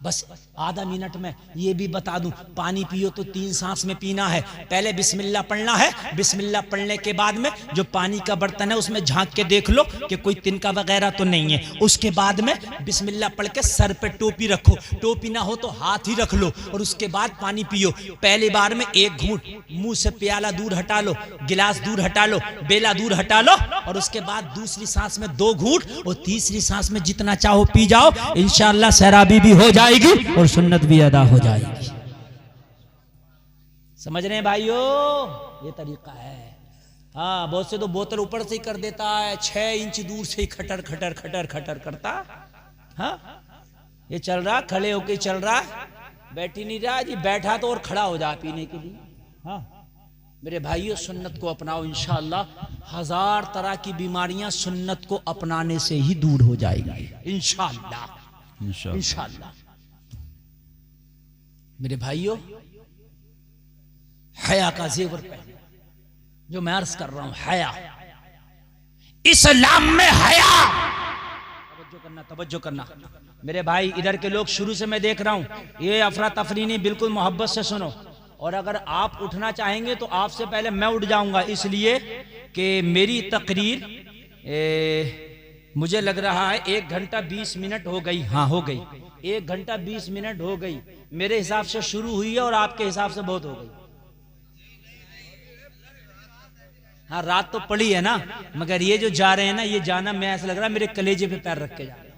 बस आधा मिनट में ये भी बता दूं, पानी पियो तो 3 सांस में पीना है। पहले बिस्मिल्लाह पढ़ना है, बिस्मिल्लाह पढ़ने के बाद में जो पानी का बर्तन है उसमें झांक के देख लो कि कोई तिनका वगैरह तो नहीं है। उसके बाद में बिस्मिल्लाह पढ़ के सर पे टोपी रखो, टोपी ना हो तो हाथ ही रख लो और उसके बाद पानी पियो। पहली बार में 1 घूंट, मुंह से प्याला दूर हटा लो, गिलास दूर हटा लो, बेला दूर हटा लो और उसके बाद दूसरी सांस में 2 घूंट और तीसरी सांस में जितना चाहो पी जाओ। इंशाअल्लाह सैराबी भी हो जाएगी और सुन्नत भी अदा हो जाएगी। समझ रहे हैं भाइयों? ये तरीका है। हाँ, बहुत से तो बोतल ऊपर से ही कर देता है, 6 इंच दूर से ही खटर खटर खटर खटर करता। हाँ, ये चल रहा, खड़े होके चल रहा, बैठी नहीं रहा जी, बैठा तो और खड़ा हो जा पीने के लिए। हाँ मेरे भाइयों, सुन्नत को अपनाओ, इंशाअल्लाह 1000 तरह की बीमारियां सुन्नत को अपनाने से ही दूर हो जाएगी, इंशाअल्लाह इंशाअल्लाह। मेरे भाइयों, हया का जेवर पहने, जो मैं अर्ज कर रहा हूं, हया। इस्लाम में हया, तवज्जो करना मेरे भाई। इधर के लोग शुरू से मैं देख रहा हूं, ये अफरा तफरी नहीं, बिल्कुल मोहब्बत से सुनो। और अगर आप उठना चाहेंगे तो आपसे पहले मैं उठ जाऊंगा, इसलिए कि मेरी तकरीर मुझे लग रहा है 1 घंटा 20 मिनट हो गई। हाँ हो गई, 1 घंटा 20 मिनट हो गई मेरे हिसाब से शुरू हुई है, और आपके हिसाब से बहुत हो गई। हाँ रात तो पड़ी है ना, मगर ये जो जा रहे हैं ना, ये जाना मैं ऐसा लग रहा है मेरे कलेजे पे पैर रख के जा रहे हैं।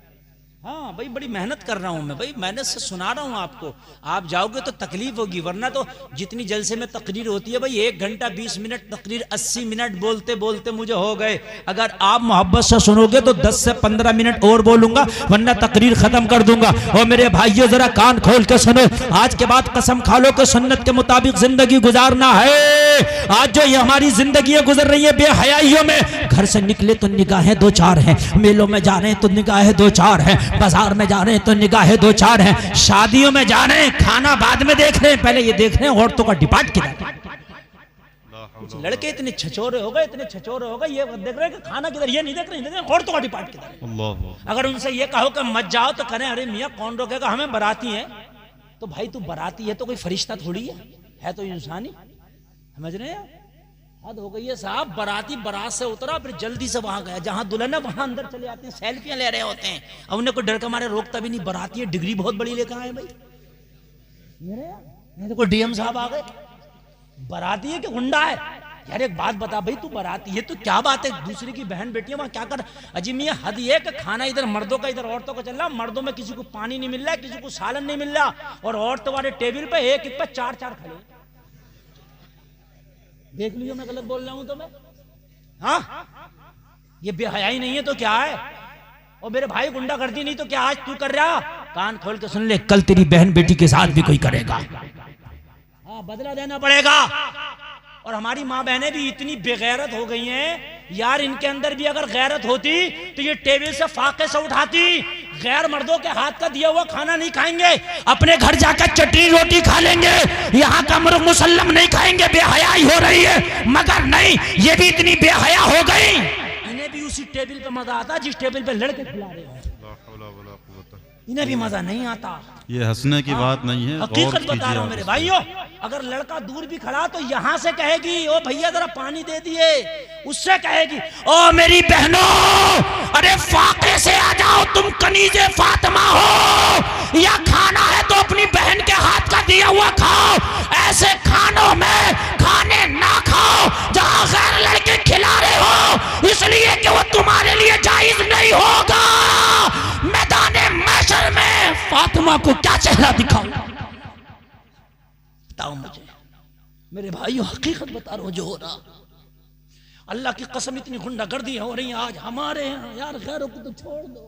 हाँ भाई बड़ी मेहनत कर रहा हूं मैं, भाई मेहनत से सुना रहा हूं आपको। आप जाओगे तो तकलीफ होगी, वरना तो जितनी जलसे में तकरीर होती है भाई 1 घंटा 20 मिनट तकरीर, 80 मिनट बोलते बोलते मुझे हो गए। अगर आप मोहब्बत से सुनोगे तो 10 से 15 मिनट और बोलूंगा, वरना तकरीर खत्म कर दूंगा। और मेरे भाइयों जरा कान खोल के सुनो, आज के बाद कसम खा लो कि सुन्नत के मुताबिक जिंदगी गुजारना है। आज जो ये हमारी जिंदगी गुजर रही है बेहयाइयों में, घर से निकले तो निगाहें 2-4 हैं, मेलों में जा रहे हैं तो निगाहें 2-4 हैं, बाजार में जा रहे हैं तो निगाहें 2-4 हैं, शादियों में जा रहे हैं, खाना बाद में देख रहे हैं, पहले ये देख रहे हैं औरतों का डिपार्ट किधर। कुछ लड़के इतने छचोरे हो गए, इतने छचोरे हो गए, ये देख रहे हैं कि खाना किधर, ये नहीं देख रहे औरतों का डिपार्ट किधर। अगर उनसे ये कहो कि मत जाओ तो करें, अरे मियाँ कौन रोकेगा, हमें बराती है। तो भाई तू बराती है तो कोई फरिश्ता थोड़ी है तो इंसान ही, समझ रहे हैं। हद हो गई है साहब, बराती बारात से उतरा फिर जल्दी से वहां गया, जहां दुल्हन है वहां अंदर चले आते हैं, सेल्फियां ले रहे होते हैं। अब उन्हें कोई डर के मारे रोकता भी नहीं, बराती है, डिग्री बहुत बड़ी लेकर आए भाई मेरे, तो कोई डीएम साहब आ गए। बराती है कि गुंडा है यार? एक बात बता भाई, तू बराती है तो क्या बात है, दूसरे की बहन बेटियां वहां क्या कर। अजी मियां हद ये कि खाना इधर मर्दों का इधर औरतों का चल रहा, मर्दों में किसी को पानी नहीं मिल रहा है, किसी को सालन नहीं मिल रहा, और औरतों वाले टेबल पे एक पे 4-4 खड़े। देख लीजिए मैं गलत बोल रहा हूं तो मैं, हाँ ये बेहयाई नहीं है तो क्या है। और मेरे भाई गुंडा करती नहीं तो क्या आज तू कर रहा? कान खोल के सुन ले, कल तेरी बहन बेटी के साथ भी कोई करेगा, हाँ बदला देना पड़ेगा। और हमारी माँ बहनें भी इतनी बेगैरत हो गई हैं यार, इनके अंदर भी अगर गैरत होती तो ये टेबल से फाके से उठाती। गैर मर्दों के हाथ का दिया हुआ खाना नहीं खाएंगे, अपने घर जाकर चटनी रोटी खा लेंगे, यहाँ का मुर्ग मुसल्लम नहीं खाएंगे। बेहयाई हो रही है, मगर नहीं, ये भी इतनी बेहया हो गई, इन्हें भी उसी टेबल पे मजा आता जिस टेबल पे लड़के खिला रहे हो, इन्हें भी मजा नहीं आता। ये हंसने की बात नहीं है, हकीकत बता रहा हूं मेरे भाइयों। अगर लड़का दूर भी खड़ा तो यहां से कहेगी ओ भैया जरा पानी दे दिए, उससे कहेगी ओ मेरी बहनों अरे फाके से आ जाओ, तुम कनीजे फातिमा हो, या खाना है तो अपनी बहन के हाथ का दिया हुआ खाओ। ऐसे खानों में खाने ना खाओ जहां गैर लड़के खिला रहे हो, इसलिए कि वो तुम्हारे लिए जायज नहीं होगा। मैदाने महशर में फातिमा को क्या चेहरा दिखाऊं, बताओ मुझे मेरे भाइयों, हकीकत बता रहा हूं जो हो रहा। अल्लाह की कसम इतनी गुंडागर्दी हो रही है आज हमारे यहाँ यार, गैरों को तो छोड़ दो।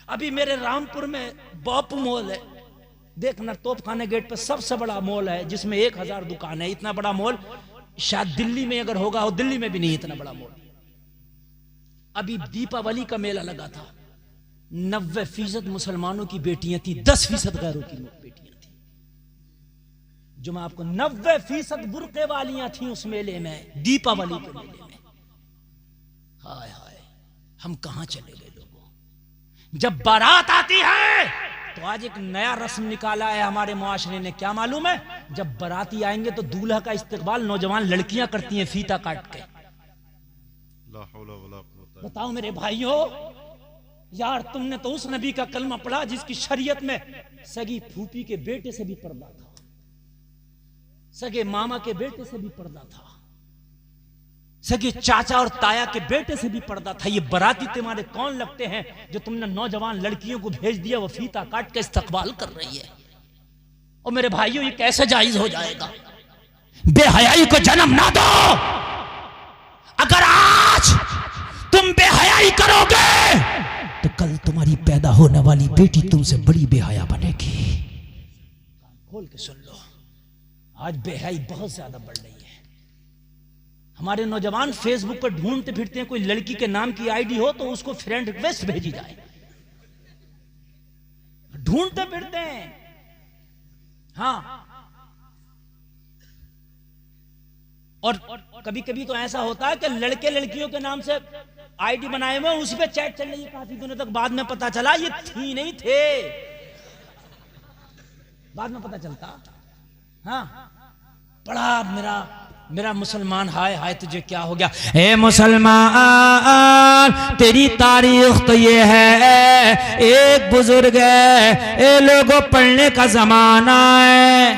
अभी मेरे रामपुर में बापू मॉल है, देखना तोपखाने गेट पे सबसे बड़ा मॉल है जिसमें 1000 दुकान है। इतना बड़ा मॉल शायद दिल्ली में अगर होगा, और दिल्ली में भी नहीं इतना बड़ा मॉल। अभी दीपावली का मेला लगा था, 90% मुसलमानों की बेटियां थी, 10% गैरों की बेटियां थी। जो मैं आपको 90% बुर्के वालियां थी उस मेले में, दीपावली के मेले में। हाय हाय, हम कहां चले गए लोगों। जब बारात आती है तो आज एक नया रस्म निकाला है हमारे मुआशरे ने, क्या मालूम है? जब बाराती आएंगे तो दूल्हा का इस्तकबाल नौजवान लड़कियां करती हैं फीता काट के। बताओ मेरे भाइयों यार, तुमने तो उस नबी का कलमा पढ़ा जिसकी शरीयत में सगी फूफी के बेटे से भी पर्दा था, सगे मामा के बेटे से भी पर्दा था, सगे चाचा और ताया के बेटे से भी पर्दा था। ये बराती तुम्हारे कौन लगते हैं जो तुमने नौजवान लड़कियों को भेज दिया, वो फीता काट के इस्तकबाल कर रही है। और मेरे भाइयों ये कैसे जायज हो जाएगा? बेहयाई को जन्म ना दो। अगर आज तुम बेहयाई करोगे तो कल तुम्हारी पैदा होने वाली बेटी तुमसे बड़ी बेहया बनेगी। खोल के सुन लो, आज बेहयाई बहुत ज्यादा बढ़ रही है। हमारे नौजवान फेसबुक पर ढूंढते फिरते हैं, कोई लड़की के नाम की आईडी हो तो उसको फ्रेंड रिक्वेस्ट भेजी जाए, ढूंढते फिरते हैं। हाँ और कभी कभी तो ऐसा होता है कि लड़के लड़कियों के नाम से आईडी बनाए हुए उसी पे चैट चल रही है काफी दिनों तक, बाद में पता चला ये थी नहीं थे, बाद में पता चलता। हाँ, बड़ा मेरा मुसलमान, हाय हाय तुझे क्या हो गया। ए मुसलमान तेरी तारीख तो ये है, एक बुजुर्ग है, ए लोगों पढ़ने का जमाना है।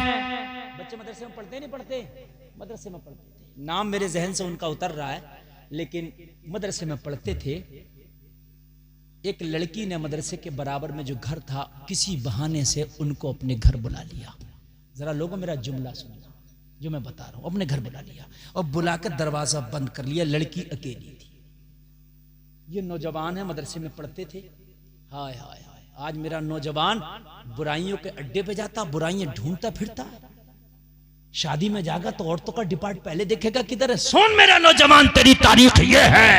बच्चे मदरसे में पढ़ते नहीं पढ़ते, मदरसे में पढ़ते थे, नाम मेरे जहन से उनका उतर रहा है, लेकिन मदरसे में पढ़ते थे। एक लड़की ने मदरसे के बराबर में जो घर था, किसी बहाने से उनको अपने घर बुला लिया। जरा लोगों मेरा जुमला सुनना जो मैं बता रहा हूं, अपने घर बुला लिया और बुलाकर दरवाजा बंद कर लिया। लड़की अकेली थी, ये नौजवान है, मदरसे में पढ़ते थे। हाय हाय हाय, आज मेरा नौजवान बुराइयों के अड्डे पे जाता, बुराइयां ढूंढता फिरता। शादी में जाएगा तो औरतों का डिपार्ट पहले देखेगा किधर है। सुन मेरा नौजवान, तेरी तारीख ये है।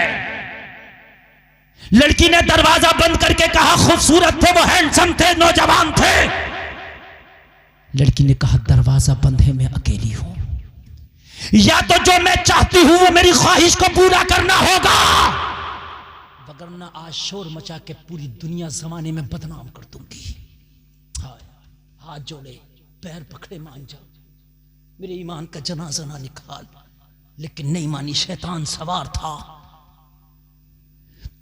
लड़की ने दरवाजा बंद करके कहा, खूबसूरत थे वो, हैंडसम थे, नौजवान थे। लड़की ने कहा दरवाजा बंद है, मैं अकेली हूं, या तो जो मैं चाहती हूं वो मेरी ख्वाहिश को पूरा करना होगा, वगरना आज शोर मचा के पूरी दुनिया जमाने में बदनाम कर दूंगी। हाथ जोड़े पैर पकड़े, मान जा, मेरे ईमान का जनाजा ना निकाल। लेकिन नहीं मानी, शैतान सवार था।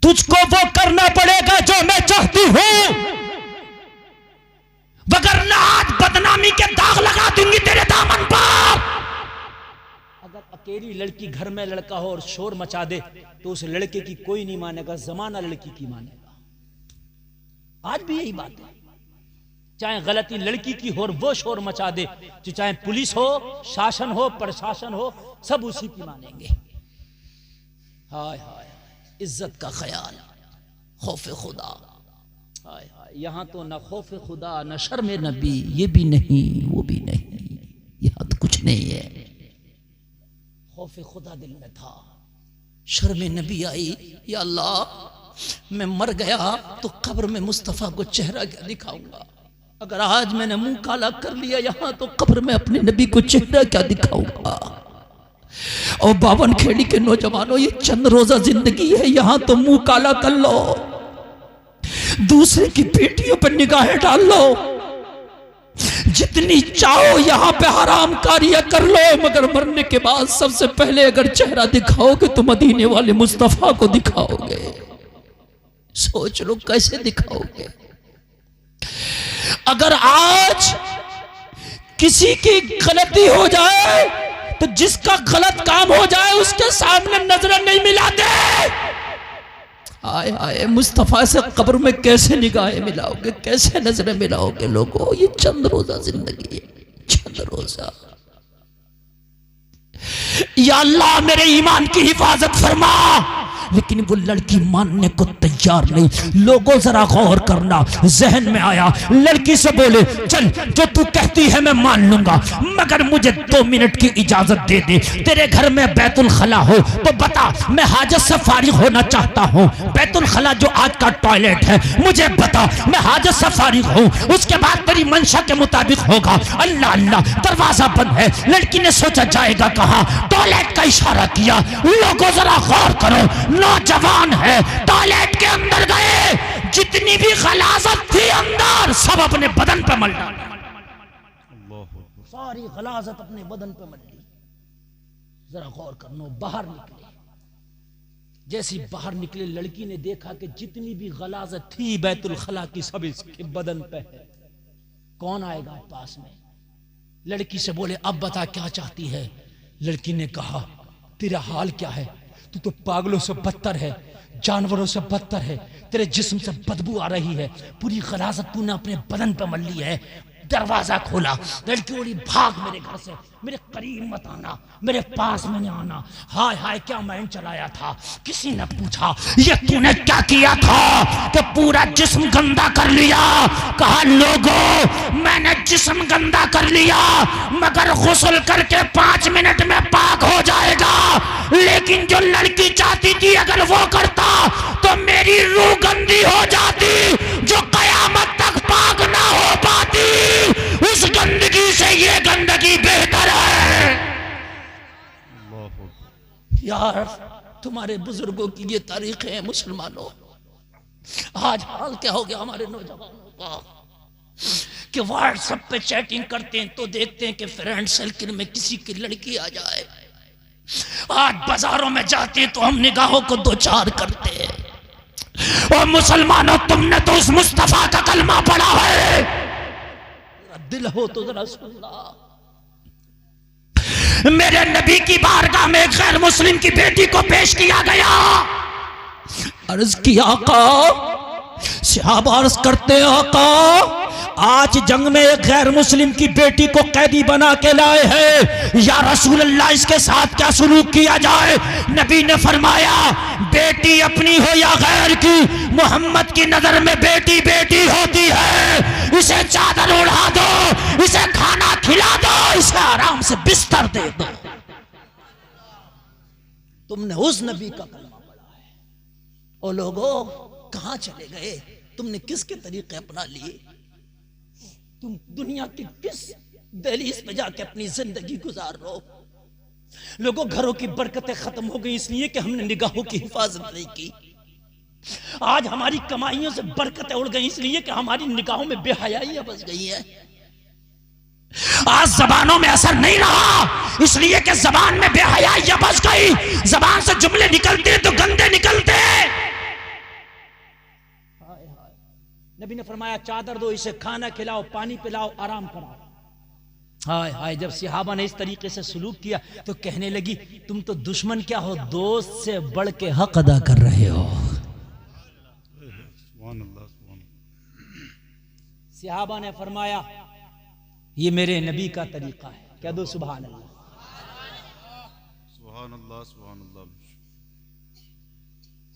तुझको वो करना पड़ेगा जो मैं चाहती हूं, वगरना आज बदनामी के दाग लगा दूंगी तेरे दामन पर। अगर अकेली लड़की घर में लड़का हो और शोर मचा दे तो उस लड़के की कोई नहीं मानेगा, जमाना लड़की की मानेगा। आज भी यही बात है, चाहे गलती लड़की की हो और वो शोर मचा दे, तो चाहे पुलिस हो, शासन हो, प्रशासन हो, सब उसी की मानेंगे। हाय हाय, इज्जत का ख्याल, खौफ खुदा। हाय हाय, यहां तो न खौफ खुदा न शर्म नबी, ये भी नहीं वो भी नहीं, यहां तो कुछ नहीं है। खौफ खुदा दिल में था, शर्म नबी आई, या अल्लाह मैं मर गया तो कब्र में मुस्तफा को चेहरा क्या दिखाऊंगा। अगर आज मैंने मुंह काला कर लिया यहां, तो कब्र में अपने नबी को चेहरा क्या दिखाऊंगा। और 52 खेड़ी के नौजवानों, ये चंद रोजा जिंदगी है, यहां तो मुंह काला कर लो, दूसरे की बेटियों पर निगाहें डाल लो, जितनी चाहो यहां पे हराम कार्य कर लो, मगर मरने के बाद सबसे पहले अगर चेहरा दिखाओगे तो मदीने वाले मुस्तफा को दिखाओगे। सोच लो कैसे दिखाओगे। अगर आज किसी की गलती हो जाए तो जिसका गलत काम हो जाए उसके सामने नजर नहीं मिलाते। आए आए, मुस्तफा से कब्र में कैसे निगाहें मिलाओगे, कैसे नजरें मिलाओगे लोगों। ये चंद रोजा जिंदगी है, चंद रोजा। या अल्लाह मेरे ईमान की हिफाजत फरमा। लेकिन वो लड़की मानने को तैयार नहीं। लोगों जरा गौर करना, जहन में आया, लड़की से बोले चल जो तू कहती है मैं मान लूंगा, मगर मुझे 2 मिनट की इजाजत दे दे। तेरे घर में बैतुल खला हो तो बता, मैं हाजत से फारिग होना चाहता हूँ। बैतुल खला जो आज का टॉयलेट है, मुझे बता, मैं हाजत से फारिग हूँ, उसके बाद तेरी मंशा के मुताबिक होगा। अल्लाह अल्लाह, दरवाजा बंद है। लड़की ने सोचा जाएगा कहाँ, टॉयलेट का इशारा किया। लोगों जरा गौर करो, नौजवान है, टॉयलेट के अंदर गए, जितनी भी गलाजत थी अंदर सब अपने बदन पे मल डाली, सारी गलाजत अपने बदन पे मल ली। जरा गौर करना, बाहर निकले। जैसी बाहर निकले लड़की ने देखा कि जितनी भी गलाजत थी बैतुल खला की सब इसके बदन पे है। कौन आएगा पास में? लड़की से बोले अब बता क्या चाहती है। लड़की ने कहा तेरा हाल क्या है, तू तो पागलों से बदतर है, जानवरों से बदतर है, तेरे जिस्म से बदबू आ रही है, पूरी गलाजत तूने अपने बदन पे मल ली है। दरवाजा खोला, लड़की बोली भाग मेरे घर से, मेरे करीब मत आना, मेरे पास में नहीं आना। हाय हाय क्या मैंने चलाया था। किसी ने पूछा ये तूने क्या किया था कि पूरा जिस्म गंदा कर लिया। कहा लोगों मैंने जिस्म गंदा कर लिया, मगर गुस्ल करके 5 मिनट में पाक हो जाएगा। लेकिन जो लड़की चाहती थी अगर वो करता तो मेरी रूह गंदी हो जाती, जो कयामत तक पाक ना हो पाती। उस गंदगी से ये गंदगी बेहतर है। यार तुम्हारे बुजुर्गों की ये तारीख है मुसलमानों। आज हाल क्या हो गया हमारे नौजवानों का कि व्हाट्सएप पे चैटिंग करते हैं तो देखते हैं कि फ्रेंड सर्किल में किसी की लड़की आ जाए। आज बाजारों में जाते हैं तो हम निगाहों को दो चार करते हैं। और मुसलमानों तुमने तो उस मुस्तफा का कलमा पढ़ा है, दिल हो तो जरा सुनना। मेरे नबी की बारगाह में गैर मुस्लिम की बेटी को पेश किया गया। अर्ज किया आका, सहाबा अर्ज करते आका आज जंग में एक गैर मुस्लिम की बेटी को कैदी बना के लाए हैं, या रसूल अल्लाह इसके साथ क्या सुलूक किया जाए? नबी ने फरमाया बेटी अपनी हो या गैर की, मोहम्मद की नजर में बेटी बेटी होती है। इसे चादर उड़ा दो, इसे खाना खिला दो, इसे आराम से बिस्तर दे दो। तुमने उस नबी का कलमा पढ़ा है। ओ लोगों कहां चले गए? तुमने किसके तरीके अपना लिए? तुम दुनिया की किस दहलीज पे जाके अपनी जिंदगी गुजार रहे हो? लोगों घरों की बरकतें खत्म हो गई इसलिए कि हमने निगाहों की हिफाजत नहीं की। आज हमारी कमाइयों से बरकतें उड़ गई इसलिए कि हमारी निगाहों में बेहयाइयां बस गई है। आज जबानों में असर नहीं रहा इसलिए कि जबान में बेहयाइयां बस गई। जबान से जुमले निकलते तो गंदे निकलते। नबी ने फरमाया चादर दो, इसे खाना खिलाओ, पानी पिलाओ, आराम कराओ। हाय हाय जब सहाबा ने इस तरीके से सलूक किया तो कहने लगी तुम तो दुश्मन क्या हो, दोस्त से बढ़ के हक अदा कर रहे हो। सहाबा ने फरमाया ये मेरे नबी का तरीका है। क्या दो सुभान अल्लाह, सुभान अल्लाह, सुभान अल्लाह।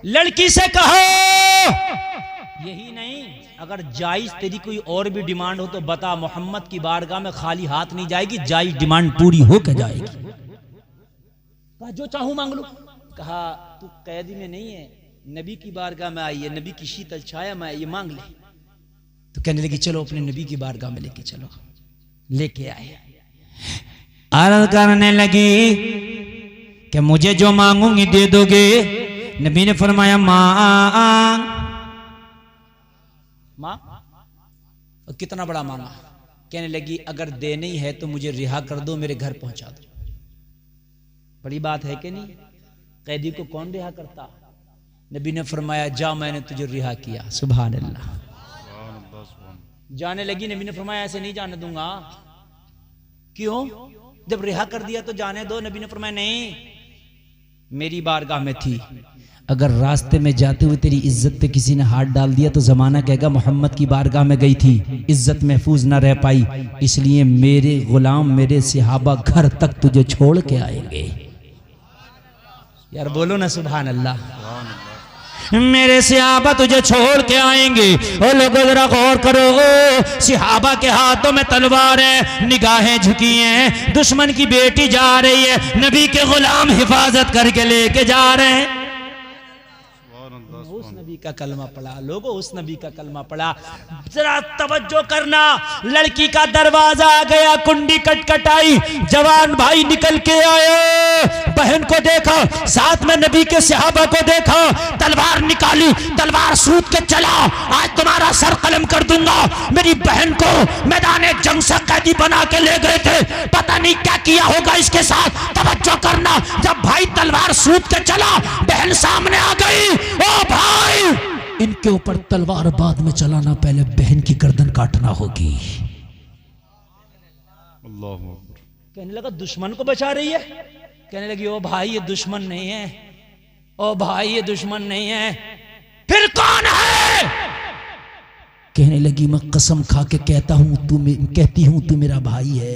लड़की से कहो यही नहीं, अगर जायज तेरी कोई और भी डिमांड हो तो बता, मोहम्मद की बारगाह में खाली हाथ नहीं जाएगी, जायज डिमांड पूरी होकर जाएगी। कहा जो चाहूं मांग लो। कहा तू कैदी में नहीं है, नबी की बारगाह में आई है, नबी की शीतल छाया में ये मांग ले। तो कहने लगी चलो अपने नबी की बारगाह में लेके चलो। लेके आए, अर्ज करने लगी कि मुझे जो मांगूंगी दे दोगे? नबी ने फरमाया मांग। मां और कितना बड़ा मांगा? कहने लगी अगर देनी ही है तो मुझे रिहा कर दो, मेरे घर पहुंचा दो। बड़ी बात है कि नहीं? कैदी को कौन रिहा करता? नबी ने फरमाया जा मैंने तुझे रिहा किया। सुभान अल्लाह। जाने लगी। नबी ने फरमाया ऐसे नहीं जाने दूंगा। क्यों? जब रिहा कर दिया तो जाने दो। नबी ने फरमाया नहीं, मेरी बारगाह में थी, अगर रास्ते में जाते हुए तेरी इज्जत पे किसी ने हाथ डाल दिया तो जमाना कहेगा मोहम्मद की बारगाह में गई थी, इज्जत महफूज ना रह पाई, इसलिए मेरे गुलाम मेरे सहाबा घर तक तुझे छोड़ के आएंगे। यार बोलो ना सुभान अल्लाह। मेरे सहाबा तुझे छोड़ के आएंगे। और लोगों जरा गौर करो, सहाबा के हाथों में तलवार है, निगाहें झुकी हैं, दुश्मन की बेटी जा रही है, नबी के गुलाम हिफाजत करके लेके जा रहे हैं। उस नबी का कलमा पढ़ा लोगों, उस नबी का कलमा पढ़ा। जरा तवज्जो करना, लड़की का दरवाजा आ गया, कुंडी कटकटाई, जवान भाई निकल के आए, बहन को देखा, साथ में नबी के सहाबा को देखा, तलवार निकाली, तलवार सूद के चला, आज तुम्हारा सर कलम कर दूंगा। मेरी बहन को मैदान जंग से कैदी बना के ले गए थे, पता नहीं क्या किया होगा इसके साथ। तवज्जो करना, जब भाई तलवार सूद के चला, बहन सामने आ गई। ओ भाई इनके ऊपर तलवार बाद में चलाना, पहले बहन की गर्दन काटना होगी। कहने लगा दुश्मन को बचा रही है। कहने लगी ओ भाई ये दुश्मन नहीं है, ओ भाई ये दुश्मन नहीं है, फिर कौन है? कहने लगी मैं कसम खा के कहती हूं तू मेरा भाई है।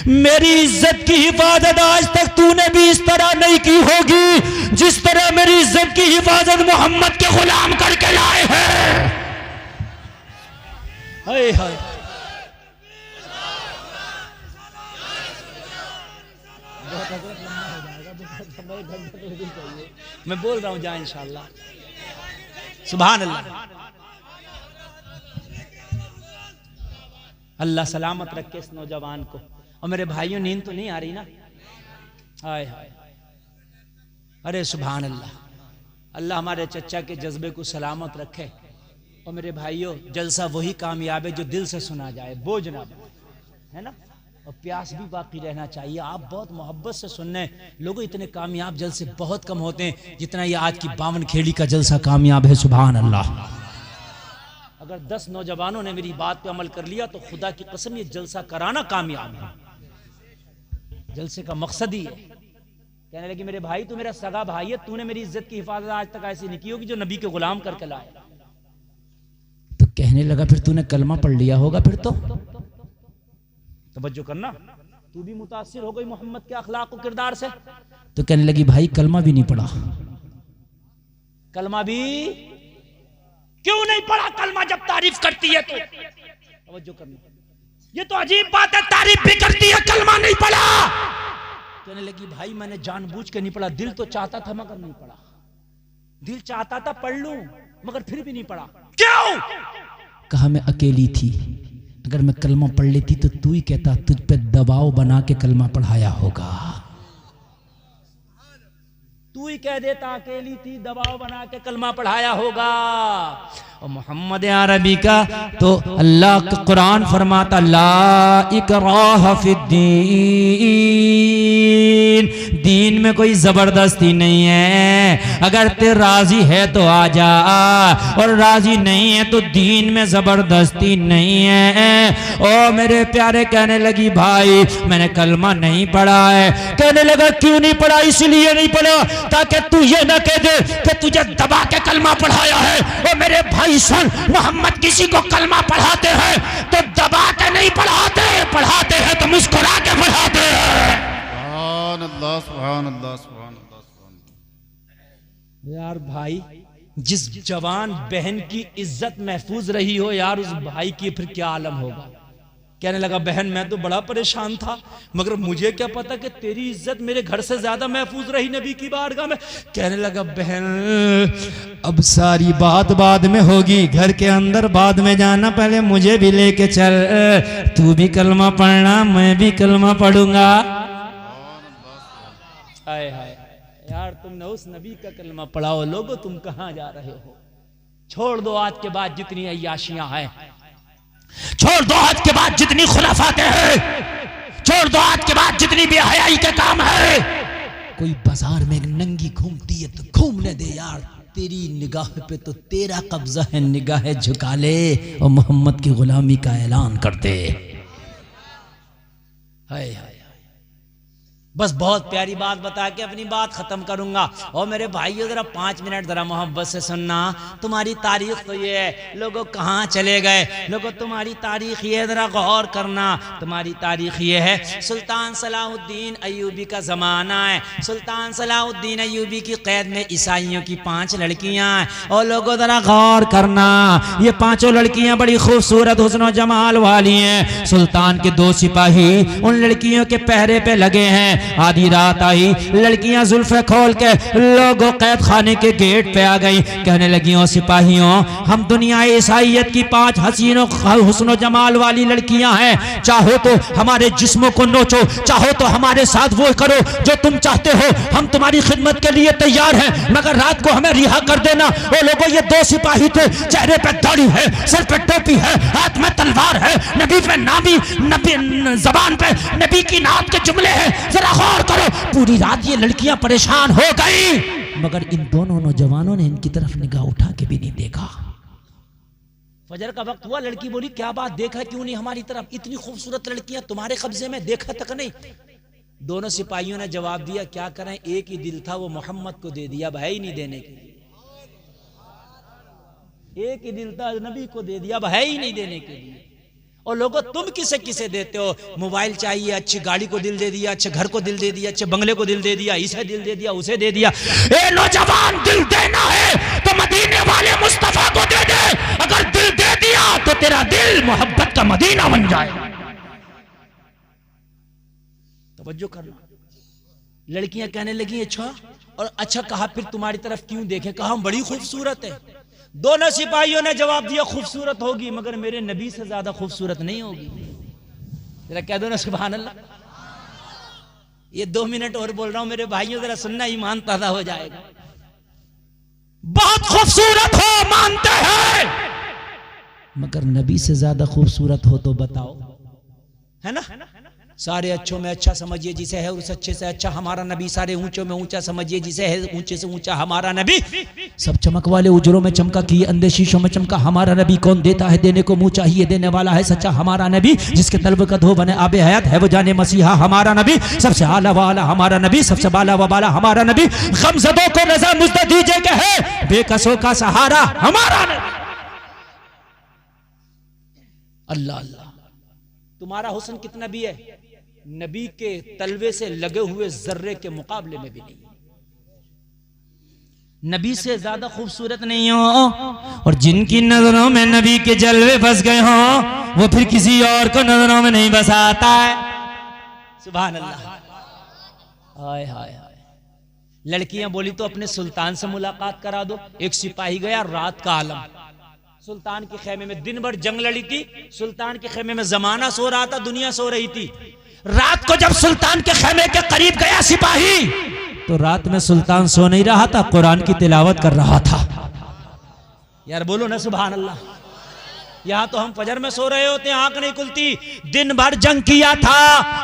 मेरी इज्जत की हिफाजत आज तक तूने भी इस तरह नहीं की होगी जिस तरह मेरी इज्जत की हिफाजत मोहम्मद के गुलाम करके लाए हैं। हाय हाय मैं बोल रहा हूं जा इंशाअल्लाह। सुभान अल्लाह। अल्लाह सलामत रखे इस नौजवान को। और मेरे भाइयों नींद तो नहीं आ रही ना? हाय हाय अरे सुभान अल्लाह, अल्लाह हमारे चचा के जज्बे को सलामत रखे। और मेरे भाइयों, जलसा वही कामयाब है जो दिल से सुना जाए, बोझ ना बने, है ना। और प्यास भी बाकी रहना चाहिए। आप बहुत मोहब्बत से सुनने, लोगों इतने कामयाब जलसे बहुत कम होते हैं जितना ये आज की 52 खेड़ी का जलसा कामयाब है। सुभान अल्लाह। अगर 10 नौजवानों ने मेरी बात पे अमल कर लिया तो खुदा की कसम ये जलसा कराना कामयाब है। जलसे का मकसद ही है। कहने लगी मेरे भाई, तू मेरा सगा भाई है, तूने मेरी इज्जत की हिफाजत आज तक ऐसी नहीं की होगी जो नबी के गुलाम करके लाए। तो कहने लगा फिर तूने कलमा पढ़ लिया होगा फिर तो। तवज्जो करना, तू भी मुतासिर हो गई मोहम्मद के अखलाक और किरदार से। तो कहने लगी भाई कलमा भी नहीं पढ़ा। कलमा भी क्यों नहीं पढ़ा? कलमा जब तारीफ करती है तो। तवज्जो करना, ये तो अजीब बात है, तारीफ भी करती है, कलमा नहीं पढ़ा। कहने लगी भाई मैंने जानबूझ के नहीं पढ़ा, दिल तो चाहता था मगर नहीं पढ़ा। दिल चाहता था पढ़ लूं मगर फिर भी नहीं पढ़ा। क्यों? कहा मैं अकेली थी, अगर मैं कलमा पढ़ लेती तो तू ही कहता तुझ पे दबाव बना के कलमा पढ़ाया होगा। तू ही कह देता अकेली थी, दबाव बना के कलमा पढ़ाया होगा। और मोहम्मद अरबी का तो अल्लाह का कुरान फरमाता ला इकराह फिद्दीन, दीन में कोई जबरदस्ती नहीं है। अगर ते राजी है तो आ जा, और राजी नहीं है तो दीन में जबरदस्ती नहीं है। ओ मेरे प्यारे, कहने लगी भाई मैंने कलमा नहीं पढ़ा है। कहने लगा क्यों नहीं पढ़ा? इसलिए नहीं पढ़ा ताकि तू ये ना कह दे कि तुझे दबा के कलमा पढ़ाया है। और मेरे भाई सुन, मोहम्मद किसी को कलमा पढ़ाते हैं तो दबा के नहीं पढ़ाते, पढ़ाते हैं तो मुस्कुरा के पढ़ाते हैं। सुभान अल्लाह, सुभान अल्लाह, सुभान अल्लाह, सुभान अल्लाह। यार भाई, जिस जवान बहन की इज्जत महफूज रही हो यार, उस भाई की फिर क्या आलम होगा। कहने लगा बहन मैं तो बड़ा परेशान था, मगर मुझे क्या पता कि तेरी इज्जत मेरे घर से ज्यादा महफूज रही नबी की बारगाह में। कहने लगा बहन अब सारी बात बाद में होगी, घर के अंदर बाद में जाना, पहले मुझे भी लेके चल। तू भी कलमा पढ़ना, मैं भी कलमा पढ़ूंगा। हाय हाय यार, तुमने उस नबी का कलमा पढ़ाओ। लोगो तुम कहां जा रहे हो? छोड़ दो आज के बाद जितनी अय्याशियां हैं, छोड़ दो आज के बाद जितनी खुलाफातें हैं, छोड़ दो आज के बाद जितनी बेहयाई के काम है। कोई बाजार में नंगी घूमती है तो घूमने दे यार, तेरी निगाह पे तो तेरा कब्जा है, निगाह झुका ले और मोहम्मद की गुलामी का ऐलान कर दे। हाय हाय, बस बहुत प्यारी बात बता के अपनी बात खत्म करूंगा। और मेरे भाइयों जरा 5 मिनट जरा मोहब्बत से सुनना। तुम्हारी तारीख तो ये है, लोगों कहाँ चले गए लोगों, तुम्हारी तारीख ये जरा गौर करना। तुम्हारी तारीख ये है, सुल्तान सलाहुद्दीन अय्यूबी का जमाना है। सुल्तान सलाहुद्दीन अय्यूबी की कैद में ईसाइयों की 5 लड़कियां हैं। और लोगों जरा गौर करना, ये 5 लड़कियां बड़ी खूबसूरत हुस्न जमाल वाली हैं। सुल्तान के 2 सिपाही उन लड़कियों के पहरे पे लगे हैं। आधी रात आई, लड़कियां जुल्फे खोल के लोगों कैद खाने के गेट पे आ गई। कहने लगी ओ सिपाहियों, हम दुनिया ईसाइयत की 5 हसीनों हुस्नो जमाल वाली लड़कियां हैं। चाहो तो हमारे जिस्मों को नोचो, चाहो तो हमारे साथ वो करो जो तुम चाहते हो, हम तुम्हारी खिदमत के लिए तैयार हैं, मगर रात को हमें रिहा कर देना। ओ लोगों, ये 2 सिपाही थे, चेहरे पे दाढ़ी है, सर पे टोपी है, हाथ में तलवार है, नबी पे नामी, नबी जबान पे नबी की नात के जुमले हैं। जरा गौर करो, पूरी रात ये लड़कियां परेशान हो गई, मगर इन दोनों नौजवानों ने इनकी तरफ निगाह उठा के भी नहीं देखा। फजर का वक्त हुआ, लड़की बोली क्या बात, देखा क्यों नहीं हमारी तरफ? इतनी खूबसूरत लड़कियां तुम्हारे कब्जे में, देखा तक नहीं। दोनों सिपाहियों ने जवाब दिया क्या करें, एक ही दिल था, वो मोहम्मद को दे दिया, भाई नहीं देने के लिए। एक ही दिल था, नबी को दे दिया, भाई नहीं देने के लिए। और लोगों तुम किसे किसे देते हो? मोबाइल चाहिए, अच्छी गाड़ी को दिल दे दिया, अच्छे घर को दिल दे दिया, अच्छे बंगले को दिल दे दिया, इसे दिल दे दिया, उसे दे दिया। ए नौजवान, दिल देना है तो मदीने वाले मुस्तफा को दे दे। अगर दिल दे दिया तो तेरा दिल मोहब्बत का मदीना बन जाएगा। तवज्जो करना। लड़कियां कहने लगी अच्छा, और अच्छा कहा फिर तुम्हारी तरफ क्यों देखें? कहा हम बड़ी खूबसूरत है। दोनों सिपाहियों ने जवाब दिया खूबसूरत होगी, मगर मेरे नबी से ज्यादा खूबसूरत नहीं होगी। जरा कह दो ना सुभान अल्लाह। ये 2 मिनट और बोल रहा हूं मेरे भाइयों, जरा सुनना, ईमान ताजा हो जाएगा। बहुत खूबसूरत हो मानते हैं, मगर नबी से ज्यादा खूबसूरत हो तो बताओ, है ना? सारे अच्छों में अच्छा समझिए जिसे है, उस अच्छे से अच्छा हमारा नबी। सारे ऊंचों में ऊंचा समझिए जिसे है, ऊंचे से ऊंचा हमारा नबी। सब चमक वाले उजरों में चमका, किए अंधे शीशों में चमका हमारा नबी। कौन देता है देने को मुंह चाहिए, देने वाला है सच्चा हमारा नबी। जिसके तलब का धो बने आबे हयात है वो जाने मसीहा हमारा नबी। सबसे आला वाला हमारा नबी, सबसे बाला वाला हमारा नबी। गमज़दों को नज़र मुझे दीजिए कि है बेकसों का सहारा हमारा नबी। अल्लाह अल्लाह, तुम्हारा हुस्न कितना भी है, नबी के तलवे से लगे हुए जर्रे के मुकाबले में भी नहीं। नबी से ज्यादा खूबसूरत नहीं हो, और जिनकी नजरों में नबी के जलवे बस गए हो वो फिर किसी और को नजरों में नहीं बसाता है। सुभान अल्लाह। हाय हाय हाय। लड़कियां बोली तो अपने सुल्तान से मुलाकात करा दो। एक सिपाही गया, रात का आलम, सुल्तान के खेमे में, दिन भर जंग लड़ी थी। सुल्तान के खेमे में जमाना सो रहा था, दुनिया सो रही थी। रात को जब सुल्तान के खेमे के करीब गया सिपाही, तो रात में सुल्तान सो नहीं रहा था, कुरान की तिलावत कर रहा था। यार बोलो ना सुभान अल्लाह। यहाँ तो हम फजर में सो रहे होते हैं, आंख नहीं खुलती। दिन भर जंग किया था,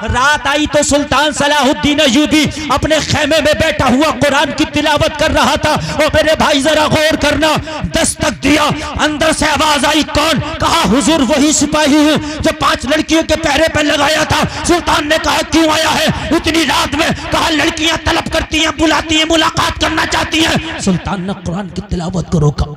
रात आई तो सुल्तान सलाहुद्दीन अय्यूबी अपने खेमे में बैठा हुआ कुरान की तिलावत कर रहा था। और मेरे भाई जरा गौर करना, दस्तक दिया, अंदर से आवाज आई, कौन? कहा हुजूर वही सिपाही है जो 5 लड़कियों के पहरे पर लगाया था। सुल्तान ने कहा क्यों आया है इतनी रात में? कहा लड़कियां तलब करती हैं, बुलाती हैं, मुलाकात करना चाहती हैं। सुल्तान ने कुरान की तिलावत को रोका,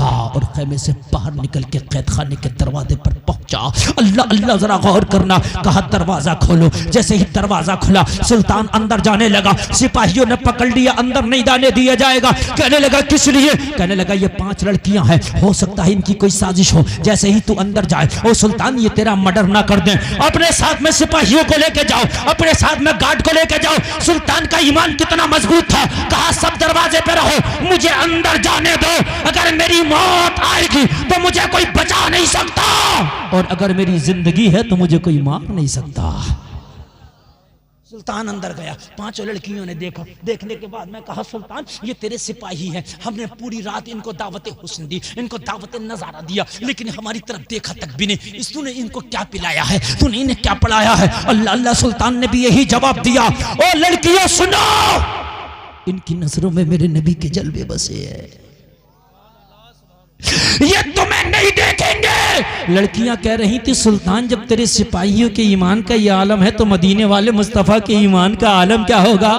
और खेमे से बाहर निकल के कैद खाने के दरवाजे पर पहुंचा। अल्लाह अल्लाह, जरा गौर करना। कहा दरवाजा खोलो। जैसे ही दरवाजा खुला, सुल्तान अंदर जाने लगा। सिपाहियों ने पकड़ लिया, अंदर नहीं जाने दिया जाएगा। कहने लगा किस लिए? कहने लगा ये 5 लड़कियां हैं, हो सकता है इनकी कोई साजिश हो। जैसे ही तू अंदर जाए, ओ सुल्तान ये तेरा मर्डर ना कर दें, अपने साथ में सिपाहियों को लेके जाओ, अपने साथ में गार्ड को लेके जाओ। सुल्तान का ईमान कितना मजबूत था। कहा सब दरवाजे पे रहो, मुझे अंदर जाने दो। अगर मेरी मौत आएगी तो मुझे कोई बचा नहीं सकता, और अगर मेरी जिंदगी है तो मुझे कोई मार नहीं सकता। सुल्तान अंदर गया, 5 लड़कियों ने देखा। देखने के बाद मैं कहा सुल्तान ये तेरे सिपाही हैं, हमने पूरी रात इनको दावत हुस्न दी, इनको दावत नजारा दिया, लेकिन हमारी तरफ देखा तक भी नहीं। तूने इनको क्या पिलाया है, तूने इन्हें क्या पढ़ाया है? अल्लाह अल्लाह, सुल्तान ने भी यही जवाब दिया, ओ लड़कियों सुनो, इनकी नजरों में मेरे नबी के जलवे बसे हैं, ये तुम्हें नहीं देखेंगे। लड़कियां कह रही थी सुल्तान जब तेरे सिपाहियों के ईमान का ये आलम है तो मदीने वाले मुस्तफा के ईमान का आलम क्या होगा?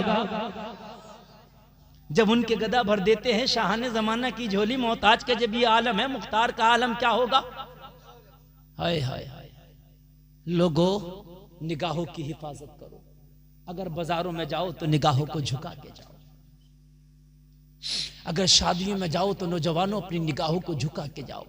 जब उनके गदा भर देते हैं शाहाने जमाना की झोली मोहताज का जब ये आलम है, मुख्तार का आलम क्या होगा? हाय हाय हाय। लोगों निगाहों की हिफाजत करो, अगर बाजारों में जाओ तो निगाहों को झुका के जाओ, अगर शादियों में जाओ तो नौजवानों अपनी निगाहों को झुका के जाओ।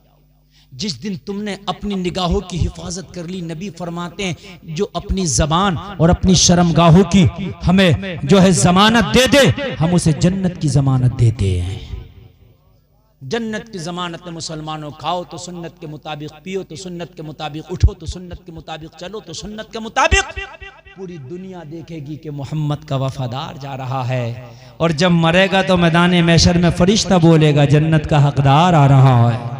जिस दिन तुमने अपनी निगाहों की हिफाजत कर ली, नबी फरमाते हैं जो अपनी जबान और अपनी शर्मगाहों की हमें जो है जमानत दे दे, हम उसे जन्नत की जमानत देते हैं। जन्नत की जमानत में मुसलमानों, खाओ तो सुन्नत के मुताबिक, पियो तो सुन्नत के मुताबिक, उठो तो सुन्नत के मुताबिक, चलो तो सुन्नत के मुताबिक। पूरी दुनिया देखेगी कि मोहम्मद का वफादार जा रहा है, और जब मरेगा तो मैदान महशर में फरिश्ता बोलेगा जन्नत का हकदार आ रहा है।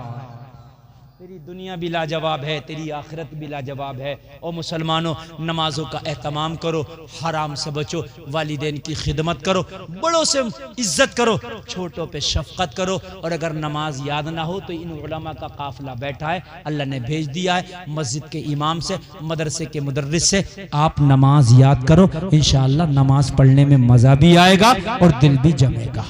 तेरी दुनिया भी लाजवाब है, तेरी आखिरत भी लाजवाब है। और मुसलमानों नमाजों का एहतमाम करो, हराम से बचो, वालिदैन की खिदमत करो, बड़ों से इज्जत करो, छोटों पे शफकत करो। और अगर नमाज याद ना हो तो इन उलमा का काफिला बैठा है, अल्लाह ने भेज दिया है मस्जिद के इमाम से, मदरसे के मुदर्रिस से, आप नमाज याद करो, इंशाअल्लाह नमाज पढ़ने में मजा भी आएगा और दिल भी जमेगा।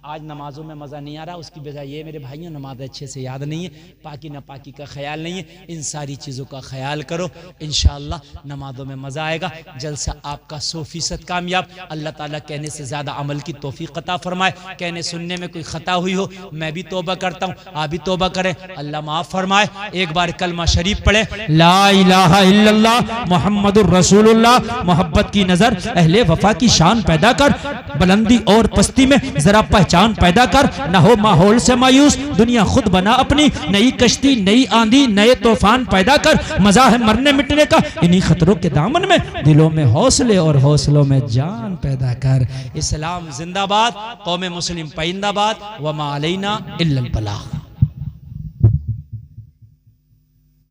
आज नमाजों में मज़ा नहीं आ रहा, उसकी वजह ये मेरे भाइयों नमाज अच्छे से याद नहीं है, पाकी ना पाकी का ख्याल नहीं है। इन सारी चीज़ों का ख्याल करो, इंशाअल्लाह नमाजों में मज़ा आएगा। जलसा आपका 100% कामयाब। अल्लाह ताला कहने से ज़्यादा अमल की तौफीक अता फरमाए। कहने सुनने में कोई ख़ता हुई हो, मैं भी तौबा करता हूँ, आप भी तौबा करें, अल्लाह माफ़ फरमाए। एक बार कलमा शरीफ पढ़े, ला इलाहा इल्लल्लाह मुहम्मदुर रसूलुल्लाह। मोहब्बत की नज़र अहले वफा की शान पैदा कर, बुलंदी और पस्ती में ज़रा पहचान पहचान पैदा कर, न हो माहौल से मायूस, दुनिया खुद बना अपनी, नई कश्ती नई आंधी नए तूफान पैदा कर, मजा है मरने मिटने का इन्हीं खतरों के दामन में, दिलों में हौसले और हौसलों में जान पैदा कर। इस्लाम जिंदाबाद, कौम मुस्लिम पाइंदाबाद, वमा अलैना इल्लल बलाग।